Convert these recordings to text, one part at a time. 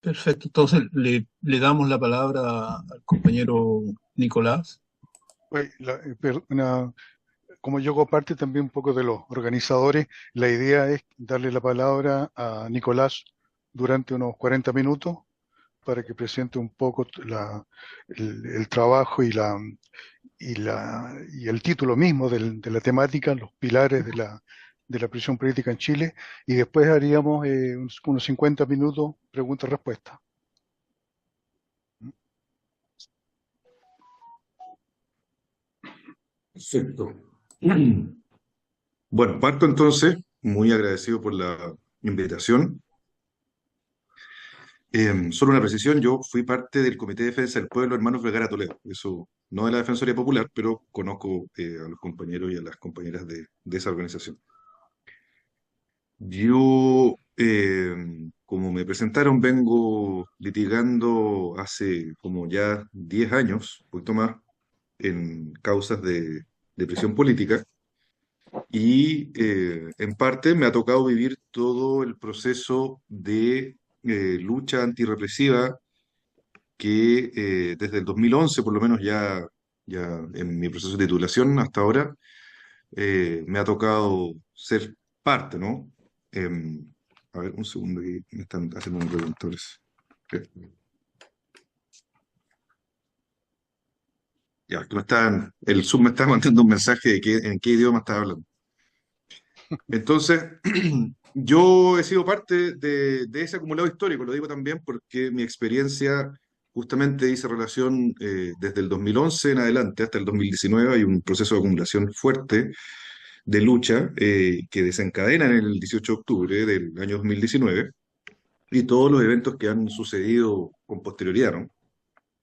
Perfecto, entonces le damos la palabra al compañero Nicolás. Oye, como yo hago parte también un poco de los organizadores, la idea es darle la palabra a Nicolás durante unos 40 minutos para que presente un poco el trabajo y el título mismo de la temática, los pilares de la prisión política en Chile, y después haríamos unos 50 minutos preguntas-respuestas. Perfecto. Bueno, parto entonces, muy agradecido por la invitación. Solo una precisión, yo fui parte del Comité de Defensa del Pueblo Hermanos Vergara Toledo, eso no de la Defensoría Popular, pero conozco a los compañeros y a las compañeras de esa organización. Yo, como me presentaron, vengo litigando hace como ya 10 años, un poquito más, en causas de prisión política. Y en parte me ha tocado vivir todo el proceso de lucha antirrepresiva que desde el 2011, por lo menos ya en mi proceso de titulación hasta ahora, me ha tocado ser parte, ¿no? A ver, un segundo, que me están haciendo un pregunta. Ya, que el Zoom me está mandando un mensaje de en qué idioma está hablando. Entonces, yo he sido parte de ese acumulado histórico, lo digo también porque mi experiencia justamente hice relación desde el 2011 en adelante hasta el 2019. Hay un proceso de acumulación fuerte de lucha que desencadena en el 18 de octubre del año 2019 y todos los eventos que han sucedido con posterioridad, ¿no?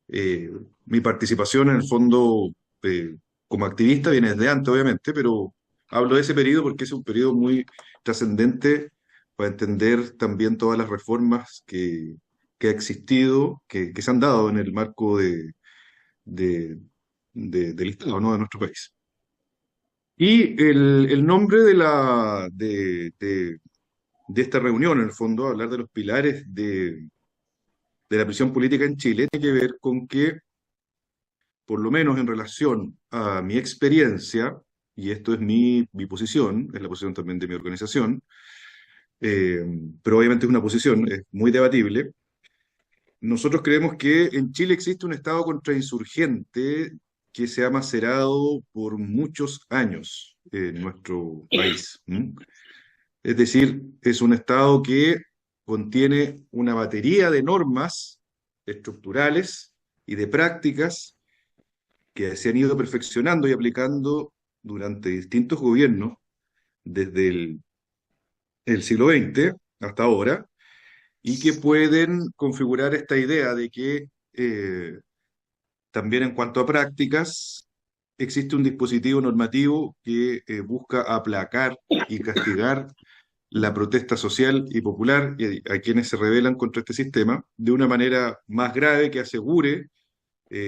Eh, Mi participación en el fondo eh, como activista viene desde antes, obviamente, pero hablo de ese periodo porque es un periodo muy trascendente para entender también todas las reformas que ha existido, que se han dado en el marco de- del Estado, ¿no? De nuestro país. Y el nombre de esta reunión, en el fondo, hablar de los pilares de la prisión política en Chile, tiene que ver con que por lo menos en relación a mi experiencia, y esto es mi posición, es la posición también de mi organización, eh, pero obviamente es una posición, es muy debatible. Nosotros creemos que en Chile existe un Estado contrainsurgente que se ha macerado por muchos años en nuestro país. ¿M? Es decir, es un Estado que contiene una batería de normas estructurales y de prácticas que se han ido perfeccionando y aplicando durante distintos gobiernos desde el siglo XX hasta ahora, y que pueden configurar esta idea de que también en cuanto a prácticas existe un dispositivo normativo que busca aplacar y castigar la protesta social y popular y a quienes se rebelan contra este sistema de una manera más grave que asegure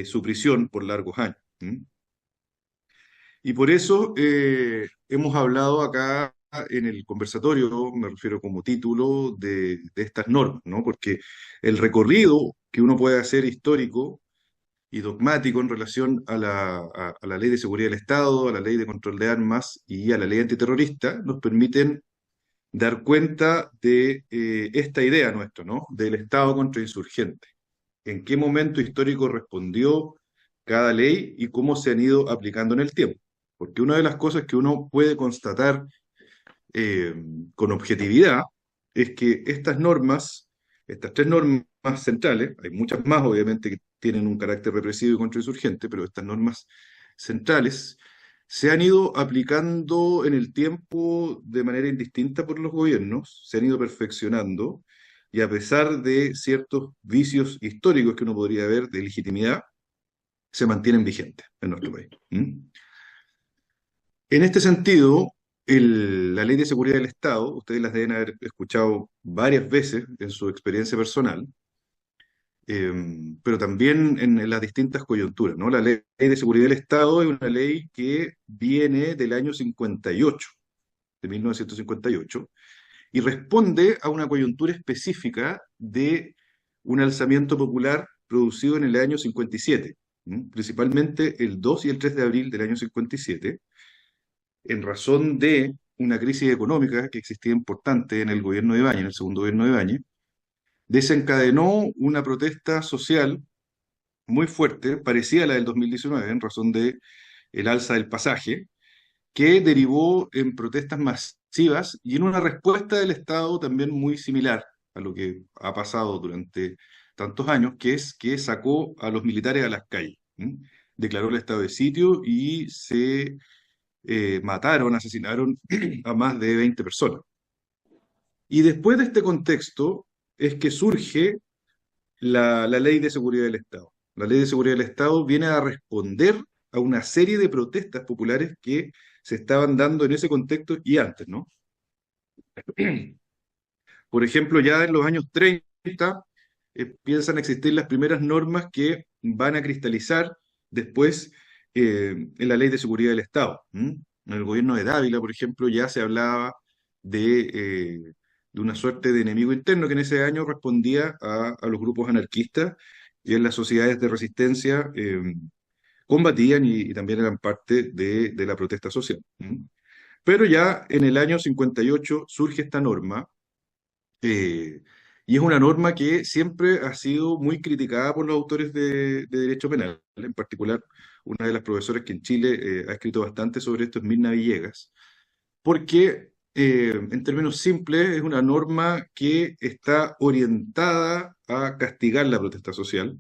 su prisión por largos años. ¿M? Y por eso hemos hablado acá en el conversatorio, me refiero como título, de estas normas, ¿no? Porque el recorrido que uno puede hacer histórico y dogmático en relación a la ley de seguridad del Estado, a la ley de control de armas y a la ley antiterrorista, nos permiten dar cuenta de esta idea nuestra, ¿no? Del Estado contrainsurgente. En qué momento histórico respondió cada ley y cómo se han ido aplicando en el tiempo. Porque una de las cosas que uno puede constatar eh, con objetividad es que estas normas, estas tres normas centrales, hay muchas más obviamente que tienen un carácter represivo y contrainsurgente, pero estas normas centrales se han ido aplicando en el tiempo de manera indistinta por los gobiernos, se han ido perfeccionando y a pesar de ciertos vicios históricos que uno podría ver de legitimidad, se mantienen vigentes en nuestro país. ¿Mm? En este sentido, la Ley de Seguridad del Estado, ustedes las deben haber escuchado varias veces en su experiencia personal, eh, pero también en las distintas coyunturas, ¿no? La Ley de Seguridad del Estado es una ley que viene del año 58, de 1958, y responde a una coyuntura específica de un alzamiento popular producido en el año 57, principalmente el 2 y el 3 de abril del año 57, en razón de una crisis económica que existía importante en el gobierno de Ibáñez, en el segundo gobierno de Ibáñez, desencadenó una protesta social muy fuerte, parecida a la del 2019, en razón de el alza del pasaje, que derivó en protestas masivas y en una respuesta del Estado también muy similar a lo que ha pasado durante tantos años, que es que sacó a los militares a las calles, declaró el estado de sitio y se mataron, asesinaron a más de 20 personas. Y después de este contexto es que surge la Ley de Seguridad del Estado. La Ley de Seguridad del Estado viene a responder a una serie de protestas populares que se estaban dando en ese contexto y antes, ¿no? Por ejemplo, ya en los años 30 empiezan a existir las primeras normas que van a cristalizar después en la Ley de Seguridad del Estado. En el gobierno de Dávila, por ejemplo, ya se hablaba de una suerte de enemigo interno que en ese año respondía a los grupos anarquistas y en las sociedades de resistencia combatían y también eran parte de la protesta social. Pero ya en el año 58 surge esta norma, eh, y es una norma que siempre ha sido muy criticada por los autores de derecho penal. En particular, una de las profesoras que en Chile ha escrito bastante sobre esto es Mirna Villegas, porque en términos simples es una norma que está orientada a castigar la protesta social,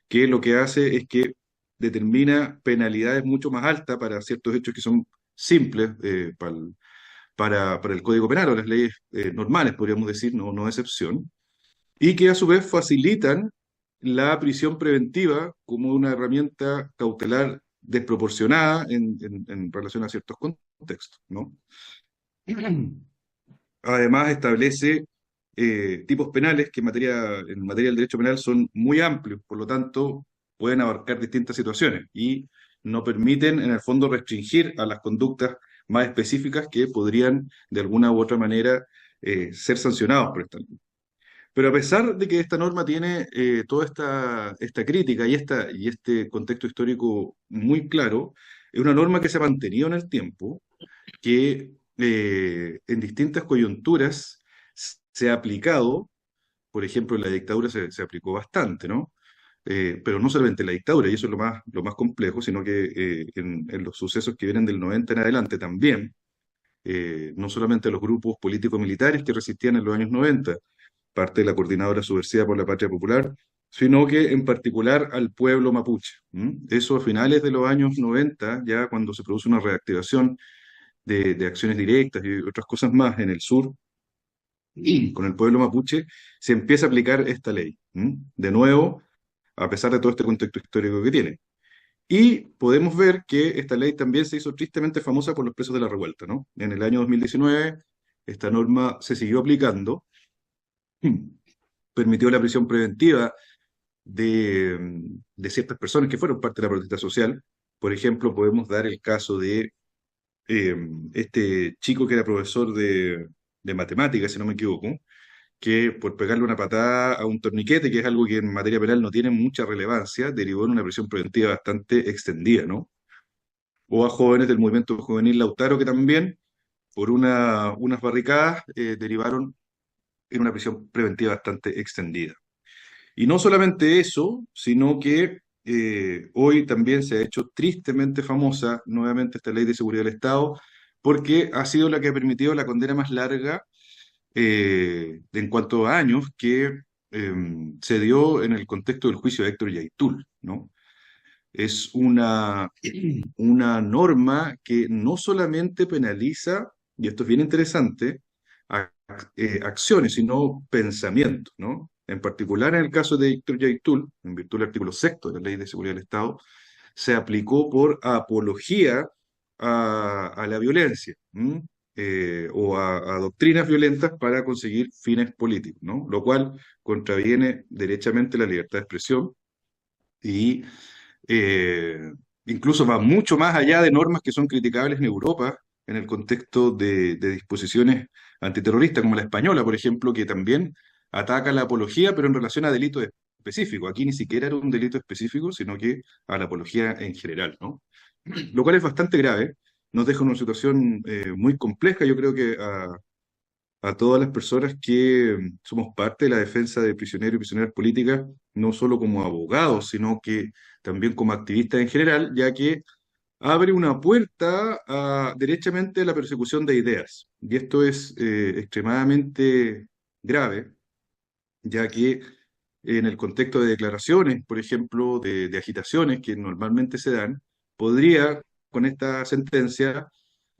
que lo que hace es que determina penalidades mucho más altas para ciertos hechos que son simples para el Código Penal o las leyes normales, podríamos decir, no excepción, y que a su vez facilitan la prisión preventiva como una herramienta cautelar desproporcionada en relación a ciertos contextos, ¿no? Además establece tipos penales que en materia del derecho penal son muy amplios, por lo tanto pueden abarcar distintas situaciones y no permiten en el fondo restringir a las conductas más específicas que podrían de alguna u otra manera ser sancionados por esta ley. Pero a pesar de que esta norma tiene toda esta crítica y este contexto histórico muy claro, es una norma que se ha mantenido en el tiempo, que en distintas coyunturas se ha aplicado. Por ejemplo, en la dictadura se aplicó bastante, ¿no? Pero no solamente en la dictadura, y eso es lo más complejo, sino que en los sucesos que vienen del 90 en adelante también, no solamente los grupos políticos militares que resistían en los años 90, parte de la Coordinadora Subversiva por la Patria Popular, sino que en particular al pueblo mapuche. Eso a finales de los años 90, ya cuando se produce una reactivación de acciones directas y otras cosas más en el sur, y con el pueblo mapuche, se empieza a aplicar esta ley. De nuevo, a pesar de todo este contexto histórico que tiene. Y podemos ver que esta ley también se hizo tristemente famosa por los presos de la revuelta, ¿no? En el año 2019, esta norma se siguió aplicando, permitió la prisión preventiva de ciertas personas que fueron parte de la protesta social. Por ejemplo, podemos dar el caso de eh, este chico que era profesor de matemáticas, si no me equivoco, que por pegarle una patada a un torniquete, que es algo que en materia penal no tiene mucha relevancia, derivó en una prisión preventiva bastante extendida, ¿no? O a jóvenes del movimiento juvenil Lautaro, que también, por unas barricadas, derivaron en una prisión preventiva bastante extendida. Y no solamente eso, sino que hoy también se ha hecho tristemente famosa nuevamente esta ley de seguridad del Estado, porque ha sido la que ha permitido la condena más larga en cuanto a años que se dio en el contexto del juicio de Héctor Yaitul, ¿no? Es una norma que no solamente penaliza, y esto es bien interesante, acciones, sino pensamientos, ¿no? En particular en el caso de Héctor Yaitul, en virtud del artículo sexto de la Ley de Seguridad del Estado, se aplicó por apología a la violencia, o a doctrinas violentas para conseguir fines políticos, ¿no? Lo cual contraviene derechamente la libertad de expresión y eh, incluso va mucho más allá de normas que son criticables en Europa en el contexto de disposiciones antiterroristas, como la española, por ejemplo, que también ataca la apología, pero en relación a delitos específicos. Aquí ni siquiera era un delito específico, sino que a la apología en general, ¿no? Lo cual es bastante grave, nos deja en una situación muy compleja. Yo creo que a todas las personas que somos parte de la defensa de prisioneros y prisioneras políticas, no solo como abogados, sino que también como activistas en general, ya que abre una puerta derechamente a la persecución de ideas. Y esto es extremadamente grave, ya que en el contexto de declaraciones, por ejemplo, de agitaciones que normalmente se dan, podría, con esta sentencia,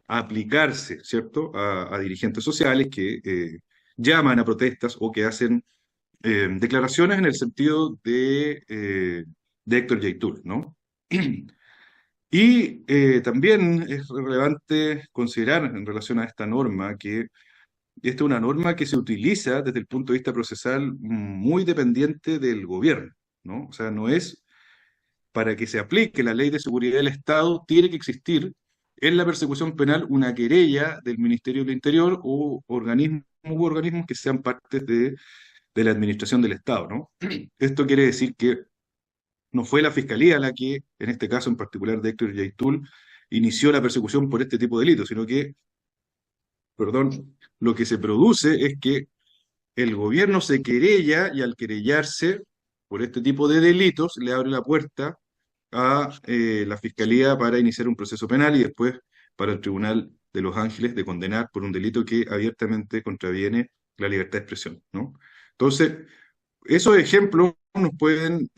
aplicarse, ¿cierto?, a dirigentes sociales que llaman a protestas o que hacen declaraciones en el sentido de Héctor Yaitul, ¿no? Y también es relevante considerar en relación a esta norma que esta es una norma que se utiliza desde el punto de vista procesal muy dependiente del gobierno, ¿no? O sea, no es para que se aplique la ley de seguridad del Estado, tiene que existir en la persecución penal una querella del Ministerio del Interior o organismos u organismos que sean partes de la administración del Estado, ¿no? Esto quiere decir que no fue la Fiscalía la que, en este caso en particular de Héctor Yaitul, inició la persecución por este tipo de delitos, sino que, perdón, lo que se produce es que el gobierno se querella y al querellarse por este tipo de delitos le abre la puerta a la Fiscalía para iniciar un proceso penal y después para el Tribunal de Los Ángeles de condenar por un delito que abiertamente contraviene la libertad de expresión, ¿no? Entonces, esos ejemplos nos pueden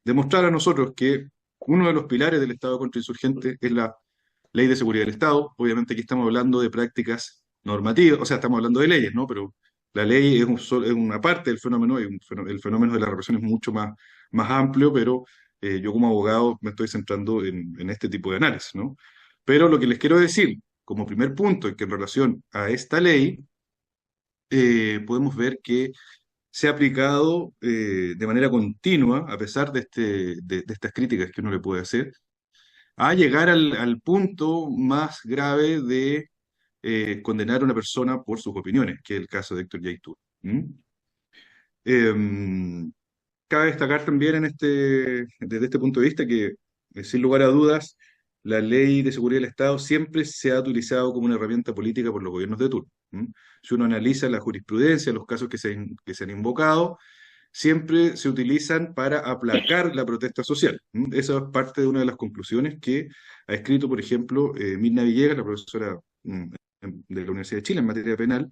demostrar a nosotros que uno de los pilares del Estado contrainsurgente es la ley de seguridad del Estado. Obviamente aquí estamos hablando de prácticas normativas, o sea, estamos hablando de leyes, ¿no? Pero la ley es, es una parte del fenómeno y el fenómeno de la represión es mucho más amplio, pero yo como abogado me estoy centrando en este tipo de análisis, ¿no? Pero lo que les quiero decir, como primer punto, es que en relación a esta ley, podemos ver que se ha aplicado de manera continua, a pesar de estas críticas que uno le puede hacer, a llegar al punto más grave de condenar a una persona por sus opiniones, que es el caso de Héctor Yaitul. ¿Mm? Em, Cabe destacar también desde este punto de vista que, sin lugar a dudas, la ley de seguridad del Estado siempre se ha utilizado como una herramienta política por los gobiernos de turno. ¿Mm? Si uno analiza la jurisprudencia, los casos que se han invocado, siempre se utilizan para aplacar la protesta social. ¿Mm? Esa es parte de una de las conclusiones que ha escrito, por ejemplo, Mirna Villegas, la profesora de la Universidad de Chile en materia penal,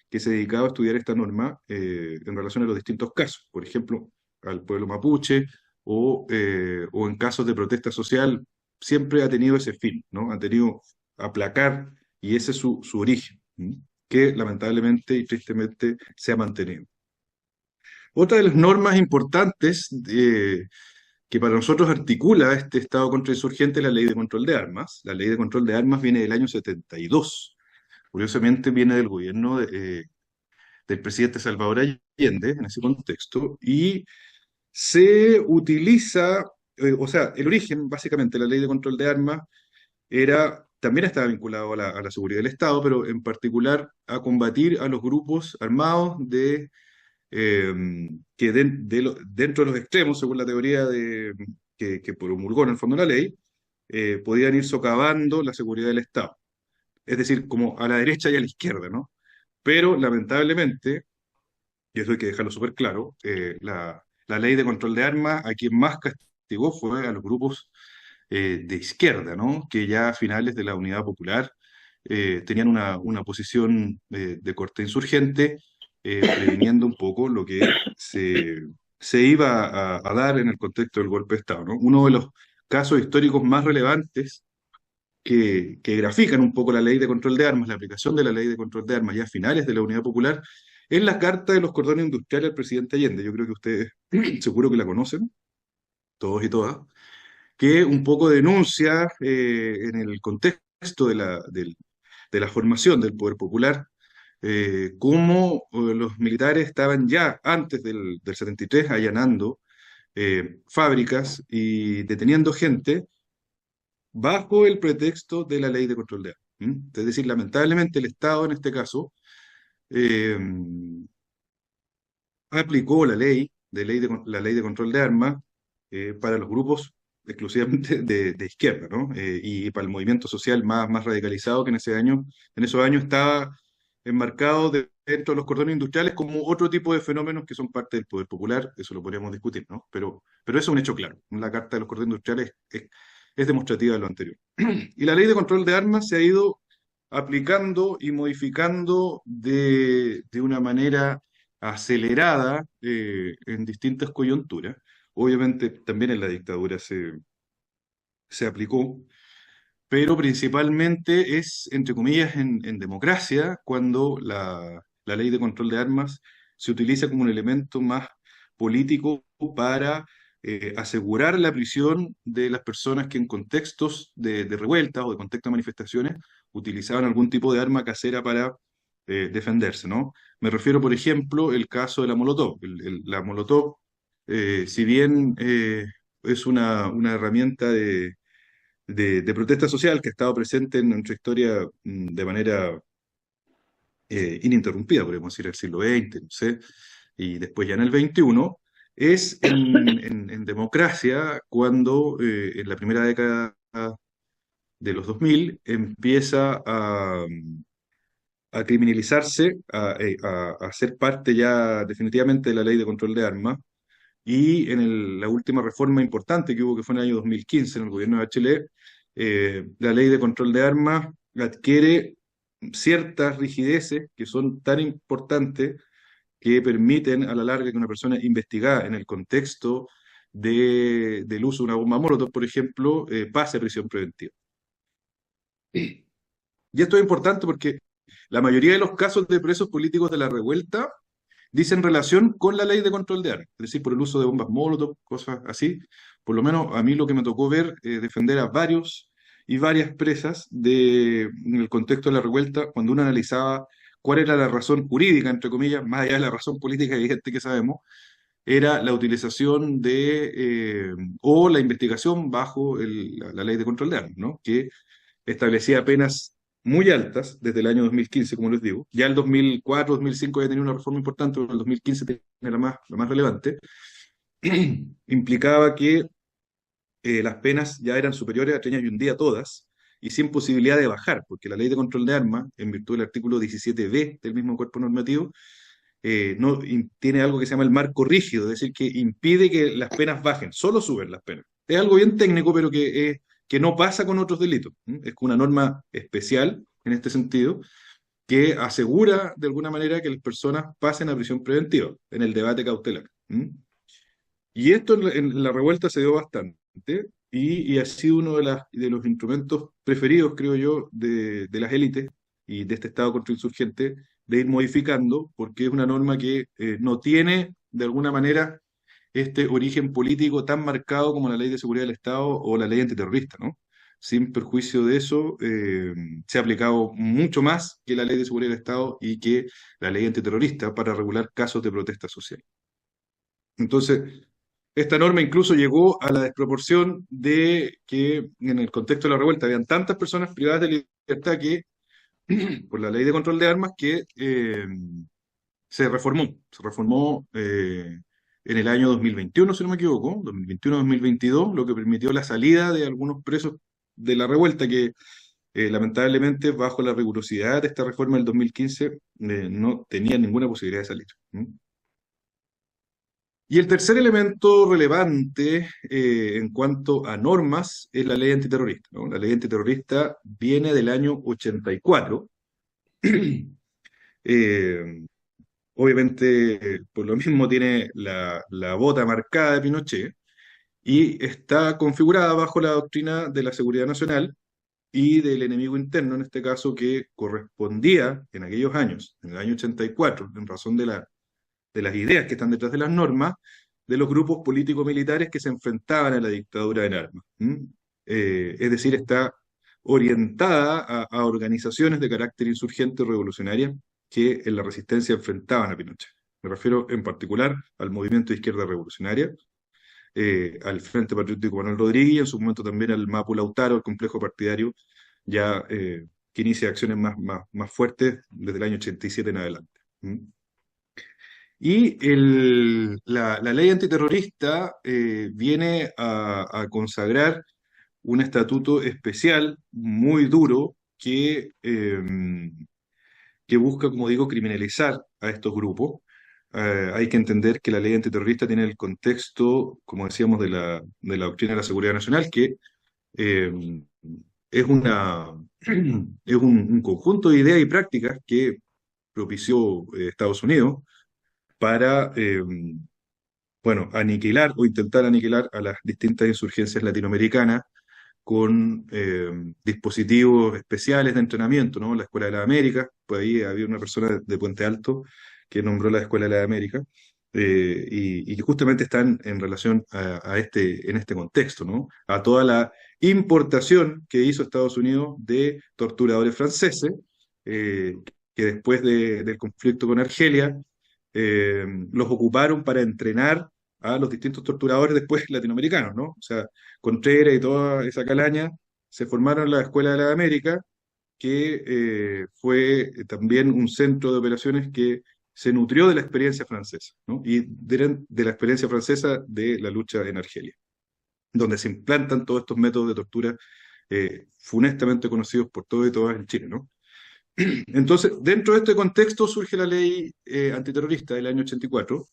que se dedicaba a estudiar esta norma en relación a los distintos casos, por ejemplo, al pueblo mapuche o en casos de protesta social, siempre ha tenido ese fin, ¿no? Ha tenido aplacar y ese es su origen, ¿m? Que lamentablemente y tristemente se ha mantenido. Otra de las normas importantes que para nosotros articula este Estado contrainsurgente es la Ley de Control de Armas. La Ley de Control de Armas viene del año 72. Curiosamente viene del gobierno del presidente Salvador Allende en ese contexto y se utiliza, o sea, el origen, básicamente, la Ley de Control de Armas también estaba vinculado a la seguridad del Estado, pero en particular a combatir a los grupos armados eh, dentro de los extremos, según la teoría que promulgó en el fondo la ley, podían ir socavando la seguridad del Estado. Es decir, como a la derecha y a la izquierda, ¿no? Pero lamentablemente, y eso hay que dejarlo súper claro, la ley de control de armas a quien más castigó fue a los grupos de izquierda, ¿no? Que ya a finales de la Unidad Popular tenían una posición de corte insurgente, previniendo un poco lo que se iba a dar en el contexto del golpe de Estado, ¿no? Uno de los casos históricos más relevantes que grafican un poco la ley de control de armas, la aplicación de la ley de control de armas ya a finales de la Unidad Popular, es la carta de los cordones industriales al presidente Allende. Yo creo que ustedes seguro que la conocen, todos y todas, que un poco denuncia en el contexto de la formación del poder popular, cómo los militares estaban ya antes del 73 allanando fábricas y deteniendo gente bajo el pretexto de la ley de control de armas. ¿Mm? Es decir, lamentablemente el Estado en este caso eh, aplicó la ley de control de armas para los grupos exclusivamente de izquierda, ¿no? Y para el movimiento social más radicalizado que en esos años estaba enmarcado dentro de los cordones industriales como otro tipo de fenómenos que son parte del poder popular, eso lo podríamos discutir, ¿no? Pero eso es un hecho claro. La Carta de los Cordones Industriales es demostrativa de lo anterior. Y la ley de control de armas se ha ido aplicando y modificando de una manera acelerada en distintas coyunturas. Obviamente también en la dictadura se aplicó, pero principalmente es, entre comillas, en democracia, cuando la ley de control de armas se utiliza como un elemento más político para asegurar la prisión de las personas que en contextos de revueltas o de contextos de manifestaciones utilizaban algún tipo de arma casera para defenderse, ¿no? Me refiero, por ejemplo, el caso de la Molotov. La Molotov, si bien es una herramienta de protesta social que ha estado presente en nuestra historia de manera ininterrumpida, podríamos decir, el siglo XX, no sé, y después ya en el XXI, es en democracia cuando en la primera década de los 2000 empieza a criminalizarse, a ser parte ya definitivamente de la ley de control de armas, y en la última reforma importante que hubo, que fue en el año 2015 en el gobierno de Bachelet, la ley de control de armas adquiere ciertas rigideces que son tan importantes que permiten a la larga que una persona investigada en el contexto del uso de una bomba Molotov, por ejemplo, pase a prisión preventiva. Y esto es importante porque la mayoría de los casos de presos políticos de la revuelta dicen relación con la ley de control de armas, es decir, por el uso de bombas Molotov, cosas así. Por lo menos a mí lo que me tocó ver, defender a varios y varias presas en el contexto de la revuelta, cuando uno analizaba cuál era la razón jurídica, entre comillas, más allá de la razón política evidente que sabemos, era la utilización o la investigación bajo la ley de control de armas, ¿no? Que establecía penas muy altas desde el año 2015, como les digo. Ya el 2004, 2005 había tenido una reforma importante, pero el 2015 tiene la más relevante. Implicaba que las penas ya eran superiores a 3 años y un día todas, y sin posibilidad de bajar, porque la ley de control de armas, en virtud del artículo 17b del mismo cuerpo normativo, no, tiene algo que se llama el marco rígido, es decir, que impide que las penas bajen, solo suben las penas. Es algo bien técnico, pero que no pasa con otros delitos. Es una norma especial en este sentido, que asegura de alguna manera que las personas pasen a prisión preventiva en el debate cautelar. Y esto en la revuelta se dio bastante y ha sido uno de los instrumentos preferidos, creo yo, de las élites y de este Estado contrainsurgente de ir modificando, porque es una norma que no tiene, de alguna manera, este origen político tan marcado como la Ley de Seguridad del Estado o la ley antiterrorista, ¿no? Sin perjuicio de eso, se ha aplicado mucho más que la Ley de Seguridad del Estado y que la ley antiterrorista para regular casos de protesta social. Entonces, esta norma incluso llegó a la desproporción de que en el contexto de la revuelta habían tantas personas privadas de libertad que, por la ley de control de armas, que se reformó en el año 2021, si no me equivoco, 2021-2022, lo que permitió la salida de algunos presos de la revuelta que lamentablemente bajo la rigurosidad de esta reforma del 2015 no tenían ninguna posibilidad de salir. Y el tercer elemento relevante en cuanto a normas es la ley antiterrorista, ¿no? La ley antiterrorista viene del año 84. Eh, Obviamente, por lo mismo tiene la bota marcada de Pinochet y está configurada bajo la doctrina de la seguridad nacional y del enemigo interno, en este caso, que correspondía en aquellos años, en el año 84, en razón de las ideas que están detrás de las normas, de los grupos político-militares que se enfrentaban a la dictadura en armas. Es decir, está orientada a organizaciones de carácter insurgente y revolucionaria que en la resistencia enfrentaban a Pinochet. Me refiero en particular al movimiento de izquierda revolucionaria, al Frente Patriótico Manuel Rodríguez y en su momento también al Mapu Lautaro, el complejo partidario, ya que inicia acciones más fuertes desde el año 87 en adelante. Y la ley antiterrorista viene a consagrar un estatuto especial muy duro que busca, como digo, criminalizar a estos grupos. Hay que entender que la ley antiterrorista tiene el contexto, como decíamos, de la doctrina de la seguridad nacional, que eh, es un conjunto de ideas y prácticas que propició Estados Unidos para, bueno, aniquilar o intentar aniquilar a las distintas insurgencias latinoamericanas con dispositivos especiales de entrenamiento, ¿no? La Escuela de la América, pues ahí había una persona de Puente Alto que nombró la Escuela de la América, y que justamente están en relación en este contexto, ¿no? A toda la importación que hizo Estados Unidos de torturadores franceses, eh, que después del conflicto con Argelia, los ocuparon para entrenar a los distintos torturadores después latinoamericanos, ¿no? O sea, Contreras y toda esa calaña se formaron en la Escuela de la América, que fue también un centro de operaciones que se nutrió de la experiencia francesa, ¿no? Y de la experiencia francesa de la lucha en Argelia, donde se implantan todos estos métodos de tortura funestamente conocidos por todos y todas en Chile, ¿no? Entonces, dentro de este contexto surge la ley antiterrorista del año 84,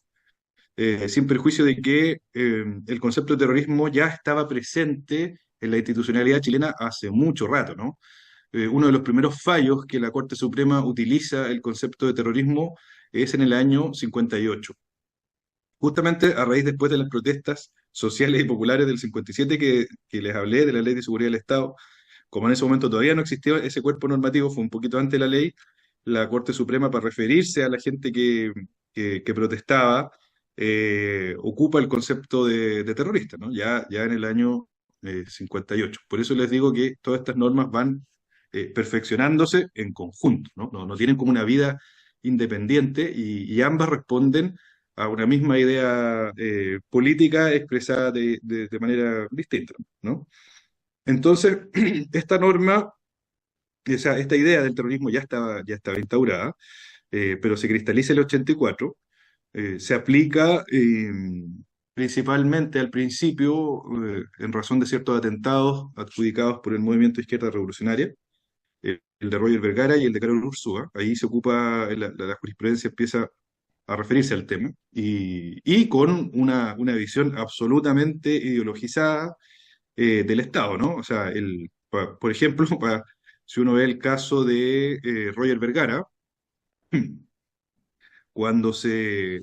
sin perjuicio de que el concepto de terrorismo ya estaba presente en la institucionalidad chilena hace mucho rato, ¿no? Uno de los primeros fallos que la Corte Suprema utiliza el concepto de terrorismo es en el año 58, justamente a raíz después de las protestas sociales y populares del 57 que les hablé de la Ley de Seguridad del Estado. Como en ese momento todavía no existía ese cuerpo normativo, fue un poquito antes de la ley, la Corte Suprema, para referirse a la gente que protestaba, ocupa el concepto de terrorista, ¿no? Ya en el año 58. Por eso les digo que todas estas normas van perfeccionándose en conjunto, ¿no? No tienen como una vida independiente, y ambas responden a una misma idea política expresada de manera distinta, ¿no? Entonces, esta norma, o sea, esta idea del terrorismo ya estaba instaurada, pero se cristaliza en el 84, se aplica principalmente al principio, en razón de ciertos atentados adjudicados por el movimiento de izquierda revolucionaria, el de Roger Vergara y el de Carol Ursúa. Ahí se ocupa, la jurisprudencia empieza a referirse al tema, y con una visión absolutamente ideologizada del Estado, ¿no? O sea, por ejemplo, si uno ve el caso de Roger Vergara, cuando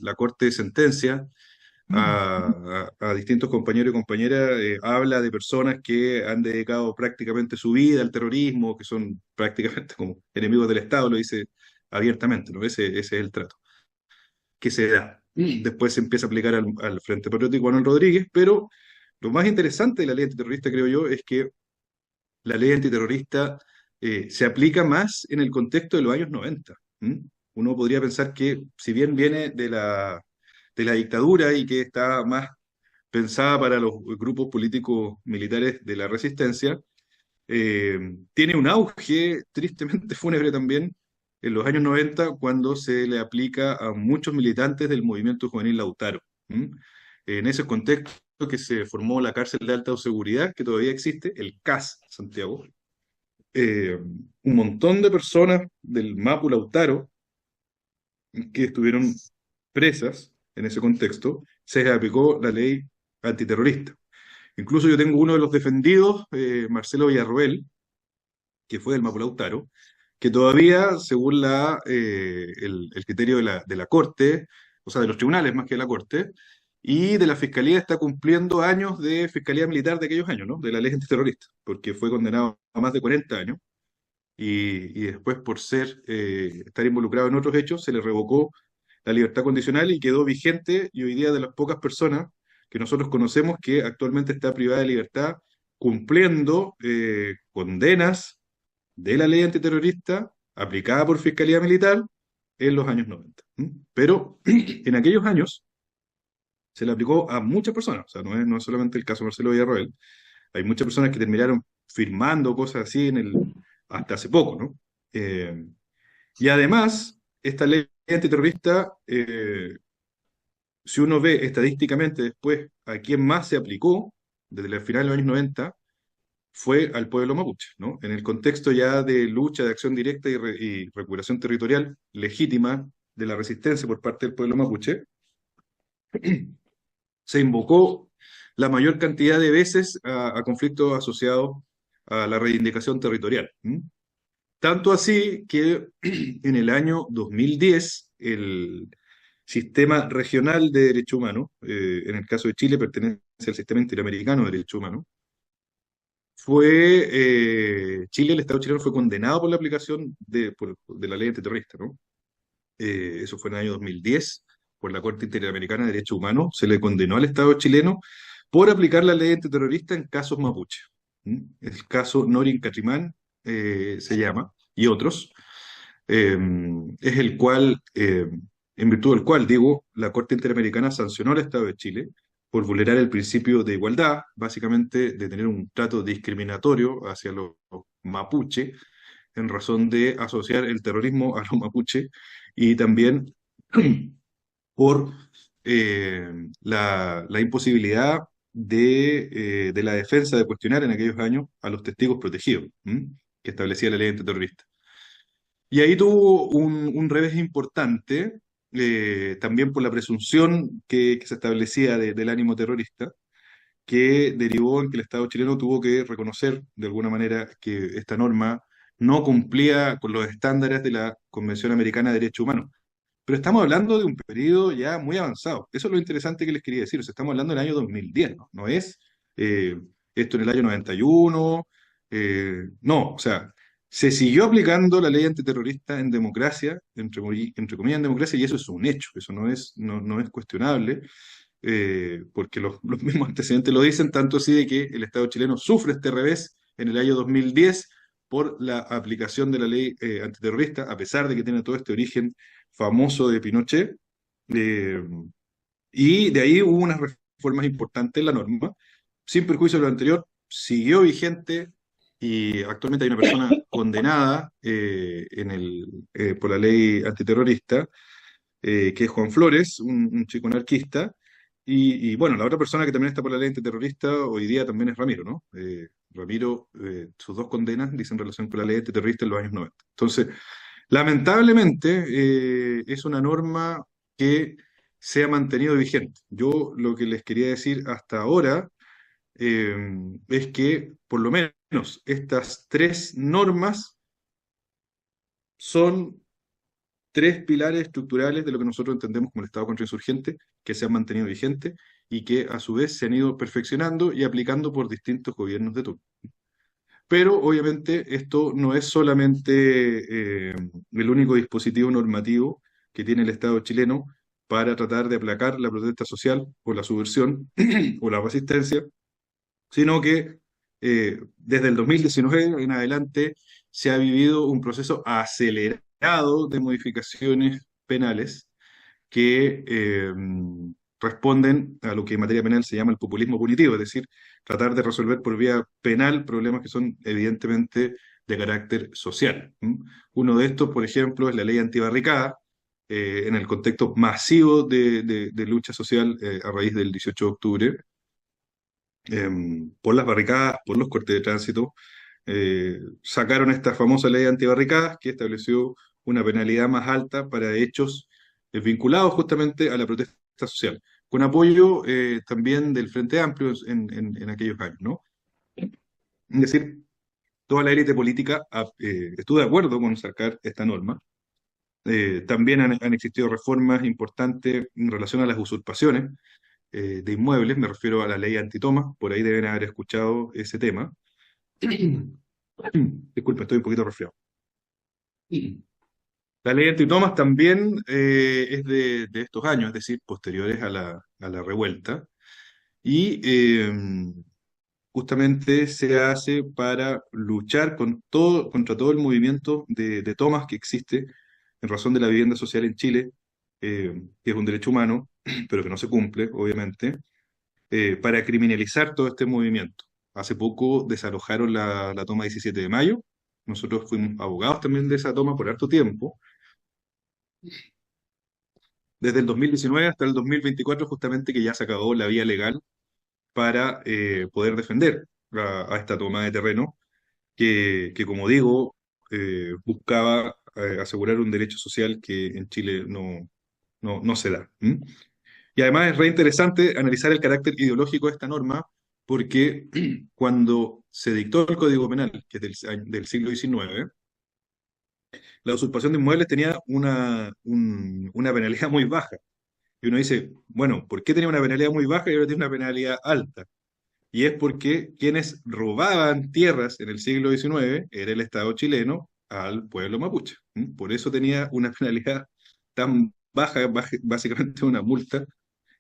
la Corte sentencia a distintos compañeros y compañeras, habla de personas que han dedicado prácticamente su vida al terrorismo, que son prácticamente como enemigos del Estado, lo dice abiertamente, ¿no? Ese es el trato que se da. Después se empieza a aplicar al Frente Patriótico Manuel Rodríguez, pero lo más interesante de la ley antiterrorista, creo yo, es que la ley antiterrorista se aplica más en el contexto de los años 90. ¿M? Uno podría pensar que, si bien viene de la dictadura y que está más pensada para los grupos políticos militares de la resistencia, tiene un auge tristemente fúnebre también en los años 90, cuando se le aplica a muchos militantes del movimiento juvenil Lautaro. ¿M? En ese contexto que se formó la cárcel de alta seguridad, que todavía existe, el CAS Santiago. Un montón de personas del Mapu Lautaro que estuvieron presas en ese contexto, se les aplicó la ley antiterrorista. Incluso yo tengo uno de los defendidos, Marcelo Villarroel, que fue del Mapu Lautaro, que todavía, según el criterio de la Corte, o sea, de los tribunales más que de la Corte, y de la Fiscalía, está cumpliendo años de Fiscalía Militar de aquellos años, ¿no? De la ley antiterrorista, porque fue condenado a más de 40 años, y después, por estar involucrado en otros hechos, se le revocó la libertad condicional y quedó vigente, y hoy día de las pocas personas que nosotros conocemos que actualmente está privada de libertad cumpliendo condenas de la ley antiterrorista aplicada por Fiscalía Militar en los años 90. ¿M? Pero en aquellos años se le aplicó a muchas personas, o sea, no es solamente el caso de Marcelo Villarroel, hay muchas personas que terminaron firmando cosas así hasta hace poco, ¿no? Y además, esta ley antiterrorista si uno ve estadísticamente después a quién más se aplicó, desde el final de los años 90, fue al pueblo mapuche, ¿no? En el contexto ya de lucha, de acción directa y recuperación territorial legítima de la resistencia por parte del pueblo mapuche, se invocó la mayor cantidad de veces a conflictos asociados a la reivindicación territorial. ¿M? Tanto así que en el año 2010 el Sistema Regional de Derechos Humanos, en el caso de Chile pertenece al Sistema Interamericano de Derechos Humanos, Chile, el Estado chileno fue condenado por la aplicación de la ley antiterrorista, ¿no? Eso fue en el año 2010, por la Corte Interamericana de Derechos Humanos, se le condenó al Estado chileno por aplicar la ley antiterrorista en casos mapuche. ¿Mm? El caso Norin Catrimán se llama, y otros, eh, es el cual, en virtud del cual, digo, la Corte Interamericana sancionó al Estado de Chile por vulnerar el principio de igualdad, básicamente de tener un trato discriminatorio hacia los mapuche, en razón de asociar el terrorismo a los mapuche, y también por la imposibilidad de la defensa de cuestionar en aquellos años a los testigos protegidos, ¿m? Que establecía la ley antiterrorista. Y ahí tuvo un revés importante, también por la presunción que se establecía del ánimo terrorista, que derivó en que el Estado chileno tuvo que reconocer de alguna manera que esta norma no cumplía con los estándares de la Convención Americana de Derechos Humanos. Pero estamos hablando de un periodo ya muy avanzado. Eso es lo interesante que les quería decir. O sea, estamos hablando del año 2010, ¿no? No es eh, esto en el año 91. No, o sea, se siguió aplicando la ley antiterrorista en democracia, entre comillas en democracia, y eso es un hecho. Eso no es cuestionable, porque los mismos antecedentes lo dicen, tanto así de que el Estado chileno sufre este revés en el año 2010 por la aplicación de la ley antiterrorista, a pesar de que tiene todo este origen famoso de Pinochet, eh, y de ahí hubo unas reformas importantes en la norma. Sin perjuicio de lo anterior, siguió vigente y actualmente hay una persona condenada por la ley antiterrorista, que es Juan Flores, un chico anarquista, y bueno, la otra persona que también está por la ley antiterrorista hoy día también es Ramiro, ¿no? Ramiro, sus dos condenas dicen relación con la ley antiterrorista en los años 90. Entonces, lamentablemente, es una norma que se ha mantenido vigente. Yo lo que les quería decir hasta ahora eh, es que por lo menos estas tres normas son tres pilares estructurales de lo que nosotros entendemos como el Estado contrainsurgente, que se han mantenido vigentes y que a su vez se han ido perfeccionando y aplicando por distintos gobiernos de turno. Pero obviamente esto no es solamente el único dispositivo normativo que tiene el Estado chileno para tratar de aplacar la protesta social o la subversión o la resistencia, sino que desde el 2019 en adelante se ha vivido un proceso acelerado de modificaciones penales que responden a lo que en materia penal se llama el populismo punitivo, es decir, tratar de resolver por vía penal problemas que son evidentemente de carácter social. ¿M? Uno de estos, por ejemplo, es la ley antibarricada, en el contexto masivo de lucha social a raíz del 18 de octubre, por las barricadas, por los cortes de tránsito, sacaron esta famosa ley antibarricadas que estableció una penalidad más alta para hechos vinculados justamente a la protesta social, con apoyo también del Frente Amplio en aquellos años, ¿no? Es decir, toda la élite política estuvo de acuerdo con sacar esta norma. También han existido reformas importantes en relación a las usurpaciones de inmuebles, me refiero a la ley antitoma, por ahí deben haber escuchado ese tema. Disculpe, estoy un poquito resfriado. La ley antitomas también es de estos años, es decir, posteriores a la revuelta, y justamente se hace para luchar contra todo el movimiento de tomas que existe en razón de la vivienda social en Chile, que es un derecho humano, pero que no se cumple, obviamente, para criminalizar todo este movimiento. Hace poco desalojaron la toma 17 de mayo, nosotros fuimos abogados también de esa toma por harto tiempo, desde el 2019 hasta el 2024, justamente que ya se acabó la vía legal para poder defender a esta toma de terreno que como digo, buscaba asegurar un derecho social que en Chile no se da. ¿M? Y además es re interesante analizar el carácter ideológico de esta norma, porque cuando se dictó el Código Penal, que es del siglo XIX, la usurpación de inmuebles tenía una penalidad muy baja. Y uno dice, bueno, ¿por qué tenía una penalidad muy baja y ahora tiene una penalidad alta? Y es porque quienes robaban tierras en el siglo XIX era el Estado chileno al pueblo mapuche. ¿M? Por eso tenía una penalidad tan baja, básicamente una multa,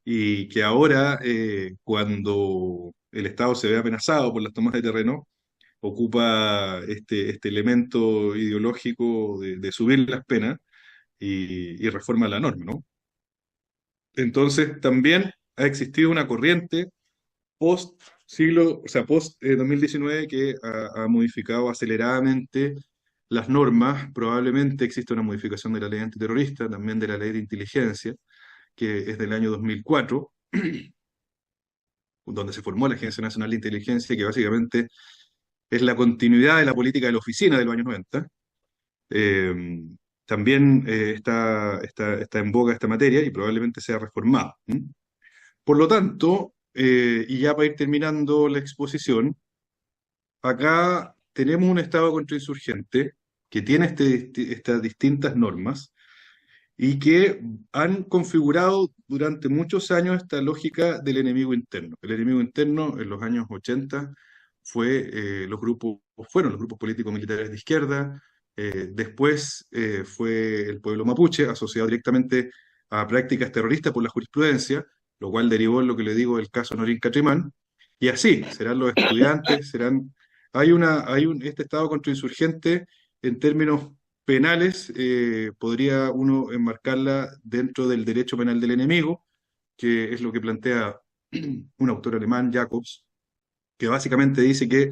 y que ahora, cuando el Estado se ve amenazado por las tomas de terreno, ocupa este elemento ideológico de subir las penas y reforma la norma, ¿no? Entonces, también ha existido una corriente post siglo, o sea, post 2019 que ha modificado aceleradamente las normas. Probablemente existe una modificación de la ley antiterrorista, también de la ley de inteligencia, que es del año 2004, donde se formó la Agencia Nacional de Inteligencia, que básicamente es la continuidad de la política de la oficina de los años 90. Eh, También está en boga esta materia y probablemente sea reformada. ¿M? Por lo tanto, y ya para ir terminando la exposición, acá tenemos un Estado contrainsurgente que tiene estas distintas normas y que han configurado durante muchos años esta lógica del enemigo interno. El enemigo interno en los años 80 fueron los grupos políticos militares de izquierda, después fue el pueblo mapuche, asociado directamente a prácticas terroristas por la jurisprudencia, lo cual derivó en lo que le digo el caso Norín Catrimán, y así serán los estudiantes, este Estado contrainsurgente en términos penales, podría uno enmarcarla dentro del derecho penal del enemigo, que es lo que plantea un autor alemán, Jacobs, que básicamente dice que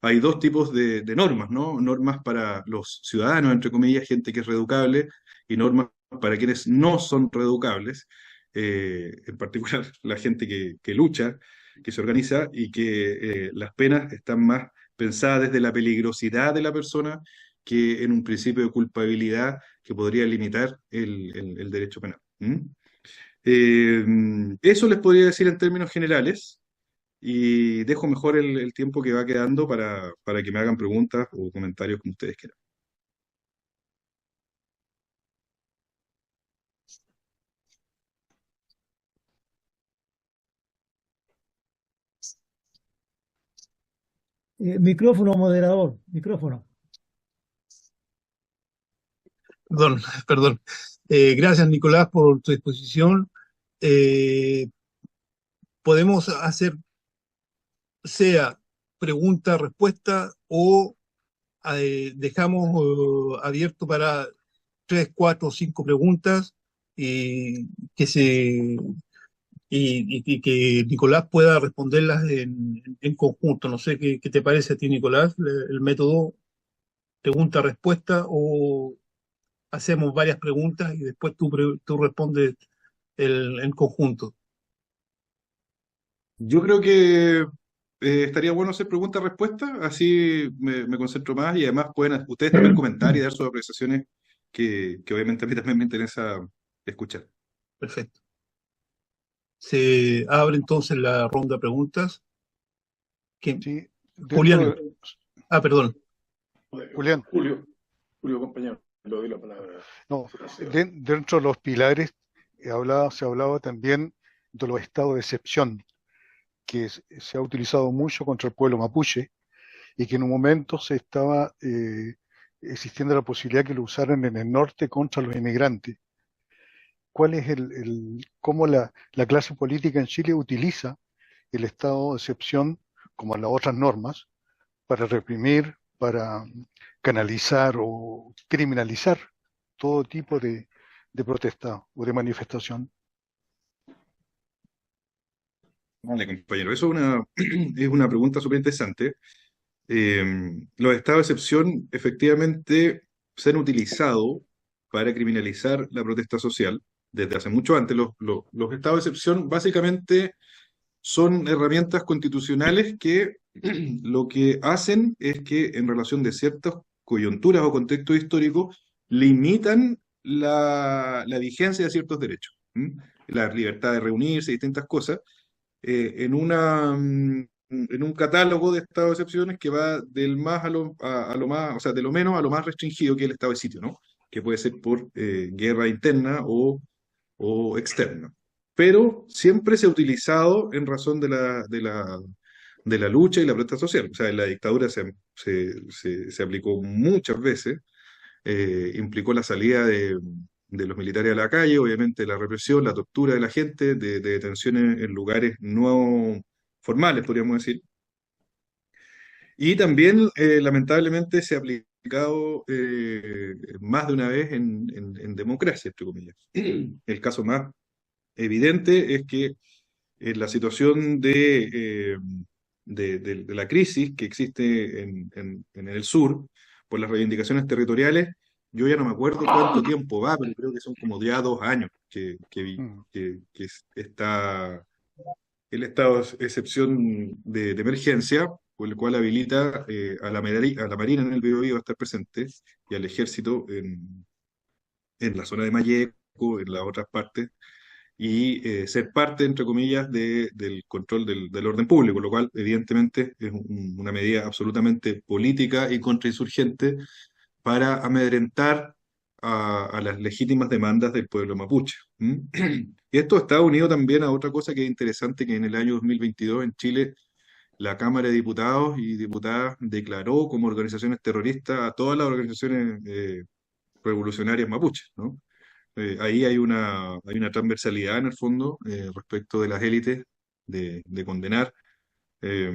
hay dos tipos de normas, ¿no? Normas para los ciudadanos, entre comillas, gente que es reeducable, y normas para quienes no son reeducables, en particular la gente que lucha, que se organiza, y que las penas están más pensadas desde la peligrosidad de la persona que en un principio de culpabilidad que podría limitar el derecho penal. ¿M? Eso les podría decir en términos generales. Y dejo mejor el tiempo que va quedando para que me hagan preguntas o comentarios como ustedes quieran. Micrófono, moderador, micrófono. Perdón, perdón. Gracias, Nicolás, por tu exposición. Eh, Podemos hacer, sea pregunta, respuesta, o dejamos abierto para tres, cuatro, cinco preguntas y que y que Nicolás pueda responderlas en conjunto. No sé qué te parece a ti, Nicolás, el método pregunta-respuesta, o hacemos varias preguntas y después tú respondes en conjunto. Yo creo que estaría bueno hacer preguntas-respuestas, así me concentro más y además pueden ustedes también comentar y dar sus apreciaciones que obviamente a mí también me interesa escuchar. Perfecto. Se abre entonces la ronda de preguntas. Sí, Julián. Perdón. Julián. Julio, compañero, le doy la palabra. No, dentro de los pilares se hablaba también de los estados de excepción, que se ha utilizado mucho contra el pueblo mapuche y que en un momento se estaba existiendo la posibilidad que lo usaran en el norte contra los inmigrantes. ¿Cuál es cómo la clase política en Chile utiliza el estado de excepción, como las otras normas, para reprimir, para canalizar o criminalizar todo tipo de protesta o de manifestación? Vale, compañero, eso es una pregunta súper interesante. Los estados de excepción efectivamente se han utilizado para criminalizar la protesta social. desde hace mucho antes. Los estados de excepción básicamente son herramientas constitucionales que lo que hacen es que en relación de ciertas coyunturas o contextos históricos limitan la vigencia de ciertos derechos. La libertad de reunirse, distintas cosas, en un catálogo de estados de excepciones que va del más a lo más, o sea, de lo menos a lo más restringido, que es el estado de sitio, ¿no? Que puede ser por guerra interna o externa. Pero siempre se ha utilizado en razón de la lucha y la protesta social. O sea, en la dictadura se aplicó muchas veces, implicó la salida de los militares a la calle, obviamente la represión, la tortura de la gente, de detenciones en lugares no formales, podríamos decir. Y también, lamentablemente, se ha aplicado más de una vez en democracia, entre comillas. El caso más evidente es que en la situación de la crisis que existe en el sur, por las reivindicaciones territoriales, yo ya no me acuerdo cuánto tiempo va, pero creo que son como ya 2 años Mm. que está el estado de excepción de emergencia, por el cual habilita a la Marina en el Biobío a estar presente y al Ejército en la zona de Mayeco, en las otras partes y ser parte, entre comillas, del control del orden público, lo cual evidentemente es una medida absolutamente política y contrainsurgente para amedrentar a las legítimas demandas del pueblo mapuche. ¿Mm? Y esto está unido también a otra cosa que es interesante, que en el año 2022 en Chile la Cámara de Diputados y Diputadas declaró como organizaciones terroristas a todas las organizaciones revolucionarias mapuches, ¿no? Ahí hay una transversalidad en el fondo respecto de las élites de condenar eh,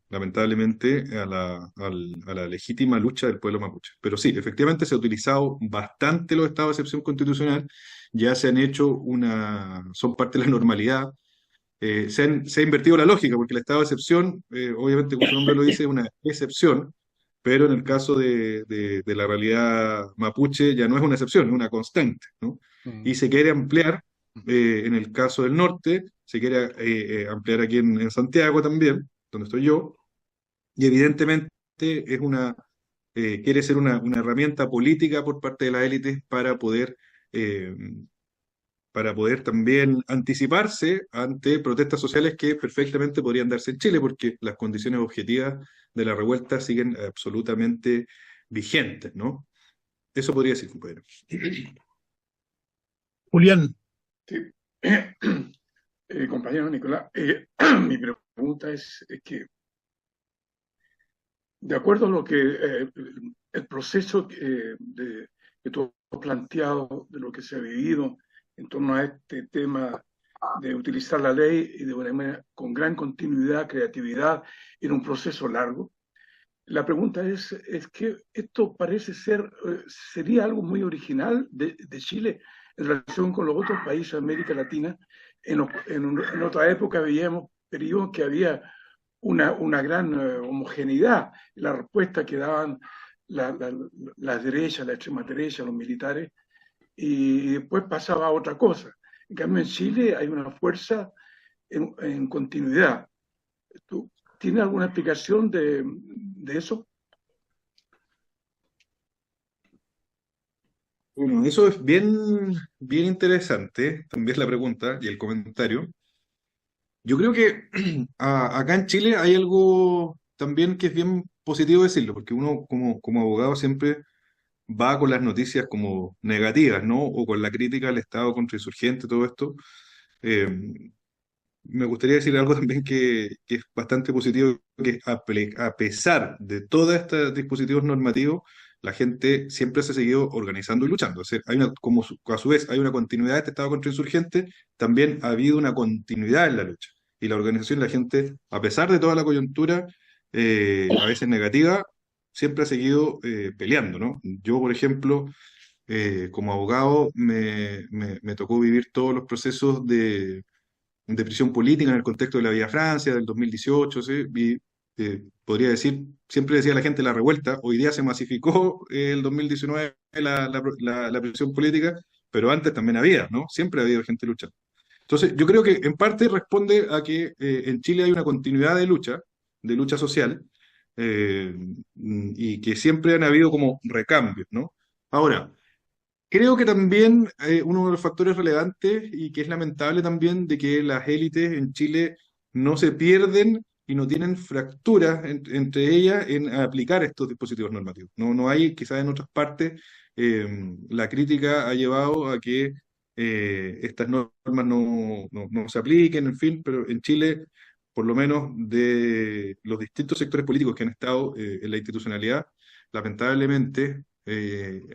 lamentablemente a la legítima lucha del pueblo mapuche. Pero sí, efectivamente se ha utilizado bastante los estados de excepción constitucional, ya se han hecho son parte de la normalidad. Se ha invertido la lógica, porque el estado de excepción, obviamente como su nombre lo dice, es una excepción, pero en el caso de la realidad mapuche ya no es una excepción, es una constante, ¿no? Mm. Y se quiere ampliar, en el caso del norte, se quiere ampliar aquí en Santiago también, donde estoy yo, y evidentemente es quiere ser una herramienta política por parte de las élites eh, para poder también anticiparse ante protestas sociales que perfectamente podrían darse en Chile, porque las condiciones objetivas de la revuelta siguen absolutamente vigentes, ¿no? Eso podría decir, compañero. Julián, Sí. Compañero Nicolás, mi pregunta es que, de acuerdo a lo que el proceso que tú has planteado, de lo que se ha vivido en torno a este tema de utilizar la ley y de una manera con gran continuidad, creatividad, en un proceso largo, la pregunta es que esto parece sería algo muy original de Chile en relación con los otros países de América Latina. En otra época veíamos periodos que había una gran homogeneidad en la respuesta que daban las derechas, la extrema derecha, los militares, y después pasaba a otra cosa. En cambio, en Chile hay una fuerza en continuidad. ¿Tú tienes alguna explicación de eso? Bueno, eso es bien interesante, también la pregunta y el comentario. Yo creo que acá en Chile hay algo también que es bien positivo decirlo, porque uno como abogado siempre va con las noticias como negativas, ¿no? O con la crítica al Estado contrainsurgente, todo esto. Eh, Me gustaría decir algo también que es bastante positivo, que a pesar de todos estos dispositivos normativos, la gente siempre se ha seguido organizando y luchando. O sea, a su vez hay una continuidad de este Estado contrainsurgente, también ha habido una continuidad en la lucha. Y la organización, la gente, a pesar de toda la coyuntura, a veces negativa, siempre ha seguido peleando, ¿no? Yo, por ejemplo, como abogado, me tocó vivir todos los procesos de prisión política en el contexto de la Vía Francia del 2018, ¿sí? Y podría decir, siempre decía la gente la revuelta, hoy día se masificó el 2019 la prisión política, pero antes también había, ¿no? Siempre ha habido gente luchando. Entonces, yo creo que en parte responde a que en Chile hay una continuidad de lucha social, eh, y que siempre han habido como recambios, ¿no? Ahora, creo que también uno de los factores relevantes y que es lamentable también de que las élites en Chile no se pierden y no tienen fracturas entre ellas en aplicar estos dispositivos normativos. No, no hay, quizás en otras partes, eh, la crítica ha llevado a que estas normas no se apliquen, en fin, pero en Chile, por lo menos de los distintos sectores políticos que han estado en la institucionalidad, lamentablemente